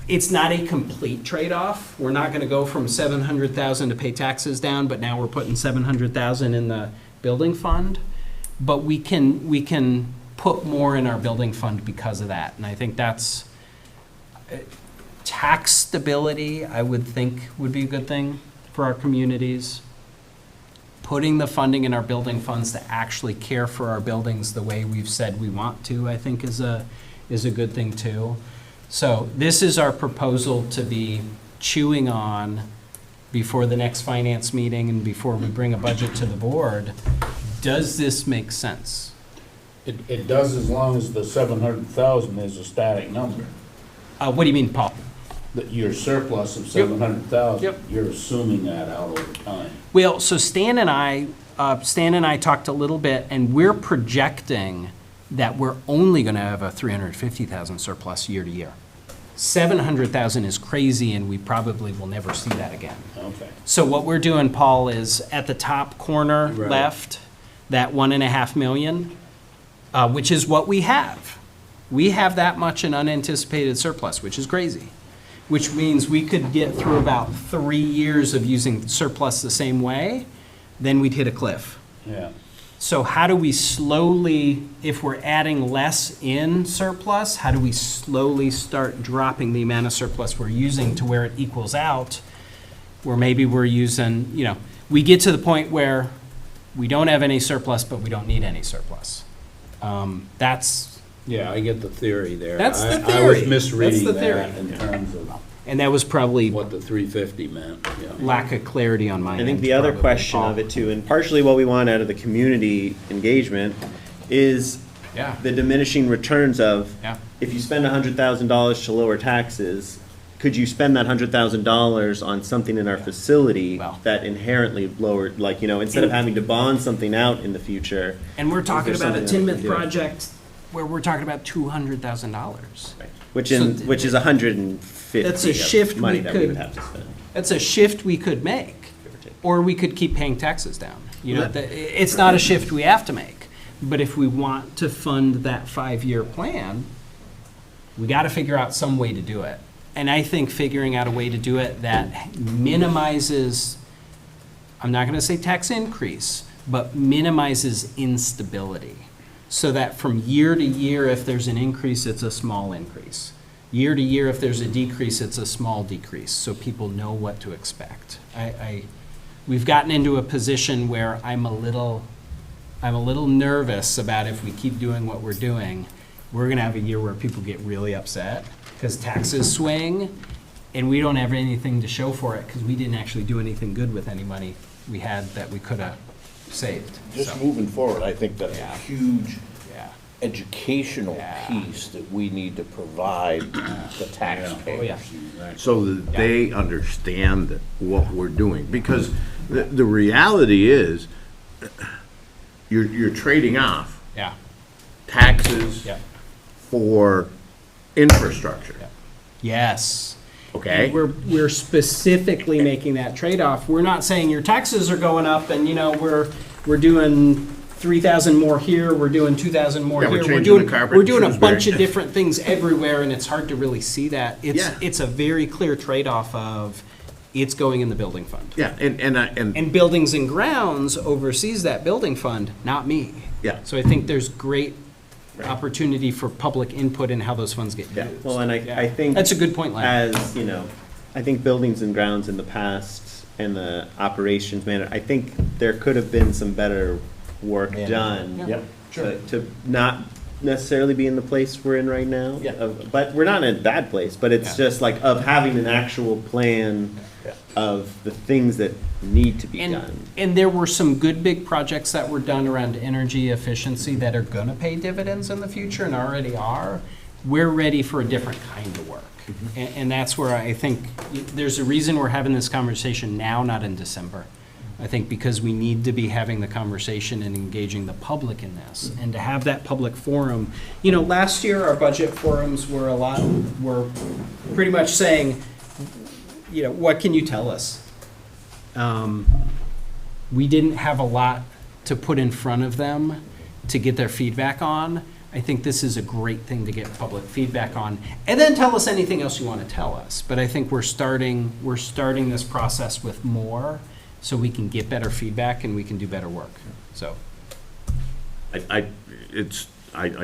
Speaker 4: It's not a complete trade-off. We're not going to go from 700,000 to pay taxes down, but now we're putting 700,000 in the building fund. But we can put more in our building fund because of that. And I think that's tax stability, I would think would be a good thing for our communities. Putting the funding in our building funds to actually care for our buildings the way we've said we want to, I think is a good thing too. So this is our proposal to be chewing on before the next finance meeting and before we bring a budget to the board. Does this make sense?
Speaker 14: It does, as long as the 700,000 is a static number.
Speaker 4: What do you mean, Paul?
Speaker 14: That your surplus of 700,000,
Speaker 4: Yep.
Speaker 14: you're assuming that out over time.
Speaker 4: Well, so Stan and I talked a little bit, and we're projecting that we're only going to have a 350,000 surplus year to year. 700,000 is crazy, and we probably will never see that again.
Speaker 14: Okay.
Speaker 4: So what we're doing, Paul, is at the top corner
Speaker 14: Right.
Speaker 4: left, that 1.5 million, which is what we have. We have that much in unanticipated surplus, which is crazy. Which means we could get through about 3 years of using surplus the same way, then we'd hit a cliff.
Speaker 14: Yeah.
Speaker 4: So how do we slowly, if we're adding less in surplus, how do we slowly start dropping the amount of surplus we're using to where it equals out? Where maybe we're using, we get to the point where we don't have any surplus, but we don't need any surplus.
Speaker 14: Yeah, I get the theory there.
Speaker 4: That's the
Speaker 14: I
Speaker 4: theory.
Speaker 14: was misreading
Speaker 4: That's the theory.
Speaker 14: that in terms of
Speaker 4: And that was probably
Speaker 14: what the 350 meant, yeah.
Speaker 4: lack of clarity on my end.
Speaker 5: I think the other
Speaker 4: probably,
Speaker 5: question
Speaker 4: Paul.
Speaker 5: of it too, and partially what we want out of the community engagement, is
Speaker 4: Yeah.
Speaker 5: the diminishing returns of,
Speaker 4: Yeah.
Speaker 5: if you spend $100,000 to lower taxes, could you spend that $100,000 on something in our facility
Speaker 4: Well.
Speaker 5: that inherently lowered, instead of having to bond something out in the future?
Speaker 4: And we're talking
Speaker 5: Is there
Speaker 4: about a
Speaker 5: something that we
Speaker 4: Tinmouth
Speaker 5: can do?
Speaker 4: project where we're talking about $200,000.
Speaker 5: Which is 150
Speaker 4: That's a
Speaker 5: of
Speaker 4: shift
Speaker 5: money
Speaker 4: we
Speaker 5: that we
Speaker 4: could-
Speaker 5: would have to spend.
Speaker 4: That's a shift we could make,
Speaker 5: give or take.
Speaker 4: or we could keep paying taxes down. It's not a shift we have to make. But if we want to fund that 5-year plan, we got to figure out some way to do it. And I think figuring out a way to do it that minimizes, I'm not going to say tax increase, but minimizes instability. So that from year to year, if there's an increase, it's a small increase. Year to year, if there's a decrease, it's a small decrease, so people know what to expect. We've gotten into a position where I'm a little nervous about if we keep doing what we're doing, we're gonna have a year where people get really upset because taxes swing, and we don't have anything to show for it because we didn't actually do anything good with any money we had that we could have saved.
Speaker 15: Just
Speaker 4: So,
Speaker 15: moving forward, I think that's
Speaker 4: Yeah.
Speaker 15: a huge
Speaker 4: yeah.
Speaker 15: educational
Speaker 4: Yeah.
Speaker 15: piece that we need to provide the taxpayers.
Speaker 4: Oh, yeah.
Speaker 2: So that they understand what we're doing. Because the reality is, you're trading off
Speaker 4: Yeah.
Speaker 2: taxes
Speaker 4: Yeah.
Speaker 2: for infrastructure,
Speaker 4: Yes.
Speaker 2: okay?
Speaker 4: And we're specifically making that trade-off. We're not saying your taxes are going up and, we're doing 3,000 more here, we're doing 2,000 more
Speaker 2: Yeah, we're
Speaker 4: here.
Speaker 2: changing the carpet
Speaker 4: We're
Speaker 2: in
Speaker 4: doing a bunch
Speaker 2: Shrewsbury.
Speaker 4: of different things everywhere, and it's hard to really see that.
Speaker 2: Yeah.
Speaker 4: It's a very clear trade-off of, it's going in the building fund.
Speaker 2: Yeah, and
Speaker 4: And Buildings and Grounds oversees that building fund, not me.
Speaker 2: Yeah.
Speaker 4: So I think there's great opportunity for public input in how those funds get
Speaker 5: Yeah,
Speaker 4: used.
Speaker 5: well, and
Speaker 4: Yeah.
Speaker 5: I think.
Speaker 4: That's a good point, Larry.
Speaker 5: As, you know, I think buildings and grounds in the past and the operations manager, I think there could have been some better work done.
Speaker 14: Yep.
Speaker 5: To not necessarily be in the place we're in right now.
Speaker 4: Yeah.
Speaker 5: But we're not in a bad place, but it's
Speaker 4: Yeah.
Speaker 5: just like of having an actual plan of the things that need to be done.
Speaker 4: And there were some good big projects that were done around energy efficiency that are gonna pay dividends in the future and already are. We're ready for a different kind of work. And that's where I think, there's a reason we're having this conversation now, not in December. I think because we need to be having the conversation and engaging the public in this. And to have that public forum, you know, last year our budget forums were were pretty much saying, you know, what can you tell us? We didn't have a lot to put in front of them to get their feedback on. I think this is a great thing to get public feedback on. And then tell us anything else you want to tell us. But I think we're starting this process with more so we can get better feedback and we can do better work. So.
Speaker 2: I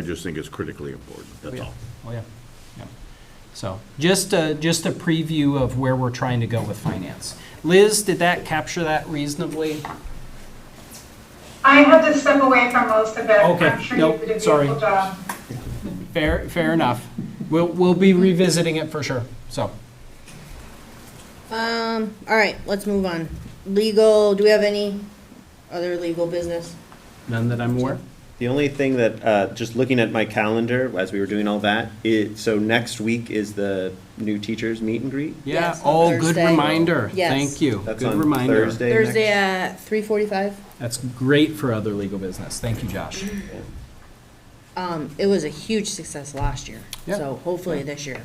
Speaker 2: just think it's critically important, that's all.
Speaker 4: Oh, yeah. Yeah. So just a preview of where we're trying to go with finance. Liz, did that capture that reasonably?
Speaker 7: I had to step away from most of it.
Speaker 4: Okay,
Speaker 7: I'm sure
Speaker 4: nope,
Speaker 7: you did a
Speaker 4: sorry.
Speaker 7: beautiful job.
Speaker 4: Fair enough. We'll be revisiting it for sure, so.
Speaker 1: All right, let's move on. Legal, do we have any other legal business?
Speaker 4: None that I'm aware.
Speaker 5: The only thing that, just looking at my calendar as we were doing all that, so next week is the new teachers meet and greet?
Speaker 4: Yeah,
Speaker 1: Yes, on
Speaker 4: oh, good
Speaker 1: Thursday.
Speaker 4: reminder.
Speaker 1: Yes.
Speaker 4: Thank you.
Speaker 5: That's
Speaker 4: Good
Speaker 5: on
Speaker 4: reminder.
Speaker 5: Thursday.
Speaker 1: Thursday at 3:45.
Speaker 4: That's great for other legal business. Thank you, Josh.
Speaker 1: It was a huge success last year,
Speaker 4: Yeah.
Speaker 1: so hopefully this year.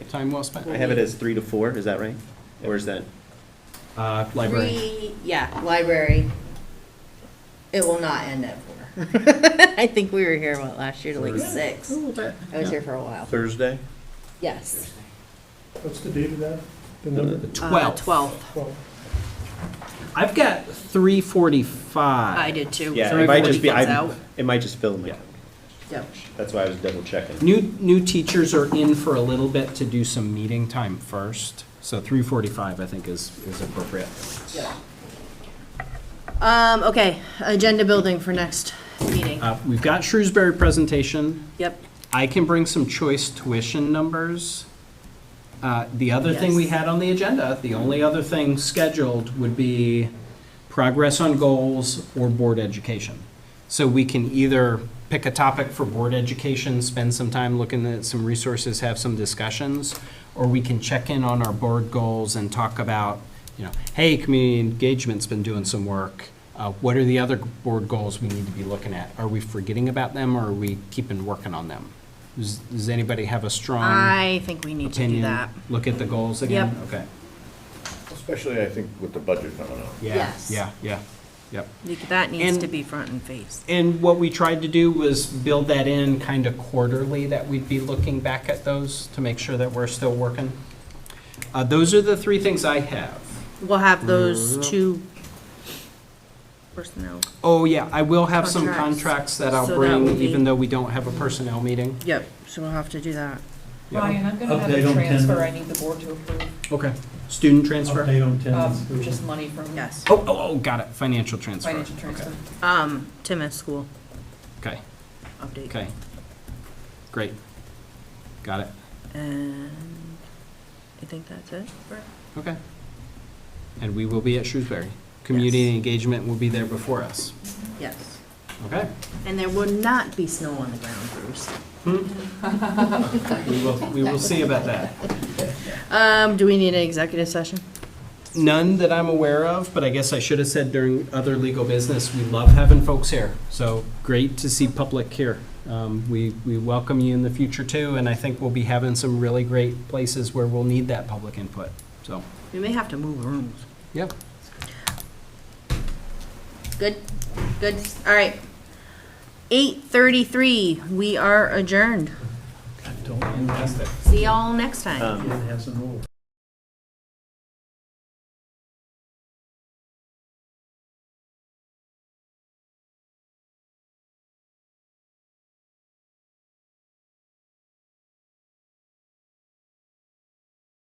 Speaker 4: Time well spent.
Speaker 5: I have it as 3 to 4, is that right? Or is that?
Speaker 4: Library.
Speaker 1: Library. It will not end at 4. I think we were here, last year to like 6. I was here for a while.
Speaker 2: Thursday?
Speaker 1: Yes.
Speaker 3: What's the date of that? The number?
Speaker 4: The 12th.
Speaker 1: 12th.
Speaker 4: I've got 3:45.
Speaker 1: I did too.
Speaker 5: Yeah, it might just be,
Speaker 1: 3:45's out.
Speaker 5: it might just fill in my
Speaker 4: Yeah.
Speaker 5: calendar.
Speaker 1: Yep.
Speaker 5: That's why I was double checking.
Speaker 4: New teachers are in for a little bit to do some meeting time first. So 3:45, I think, is appropriate.
Speaker 1: Okay, agenda building for next meeting.
Speaker 4: We've got Shrewsbury presentation.
Speaker 1: Yep.
Speaker 4: I can bring some choice tuition numbers. The other thing we
Speaker 1: Yes.
Speaker 4: had on the agenda, the only other thing scheduled would be progress on goals or board education. So we can either pick a topic for board education, spend some time looking at some resources, have some discussions, or we can check in on our board goals and talk about, you know, hey, community engagement's been doing some work. What are the other board goals we need to be looking at? Are we forgetting about them or are we keeping working on them? Does anybody have a strong
Speaker 1: I think we need to do
Speaker 4: opinion?
Speaker 1: that.
Speaker 4: Look at the goals again?
Speaker 1: Yep.
Speaker 4: Okay.
Speaker 2: Especially, I think, with the budget coming up.
Speaker 4: Yeah,
Speaker 1: Yes.
Speaker 4: yeah. Yep.
Speaker 1: That needs
Speaker 4: And-
Speaker 1: to be front and face.
Speaker 4: And what we tried to do was build that in kind of quarterly, that we'd be looking back at those to make sure that we're still working. Those are the 3 things I have.
Speaker 1: We'll have those 2 personnel.
Speaker 4: Oh, yeah, I will have some
Speaker 1: Contracts.
Speaker 4: contracts that I'll
Speaker 1: So that will
Speaker 4: bring,
Speaker 1: be-
Speaker 4: even though we don't have a personnel meeting.
Speaker 1: Yep, so we'll have to do that.
Speaker 4: Yep.
Speaker 9: Ryan, I'm gonna have
Speaker 3: Update
Speaker 9: a
Speaker 3: on
Speaker 9: transfer
Speaker 3: tender.
Speaker 9: I need the board to approve,
Speaker 4: Okay. Student transfer?
Speaker 3: Update on attendance.
Speaker 9: just money from
Speaker 1: Yes.
Speaker 4: Oh, got it. Financial transfer.
Speaker 9: financial transfer.
Speaker 1: Tim at school
Speaker 4: Okay,
Speaker 1: update.
Speaker 4: okay. Great. Got it.
Speaker 1: And I think that's it.
Speaker 4: Okay. And we will be at Shrewsbury. Community engagement will be there before us.
Speaker 1: Yes.
Speaker 4: Okay.
Speaker 1: And there will not be snow on the ground, Bruce.
Speaker 4: We will see about that.
Speaker 1: Do we need an executive session?
Speaker 4: None that I'm aware of, but I guess I should have said during other legal business, we love having folks here. So great to see public here. We welcome you in the future too, and I think we'll be having some really great places where we'll need that public input. So,
Speaker 1: We may have to move rooms.
Speaker 4: yep.
Speaker 1: Good, good. All right. 8:33, we are adjourned.
Speaker 4: Fantastic.
Speaker 1: See y'all next time.
Speaker 3: It hasn't over.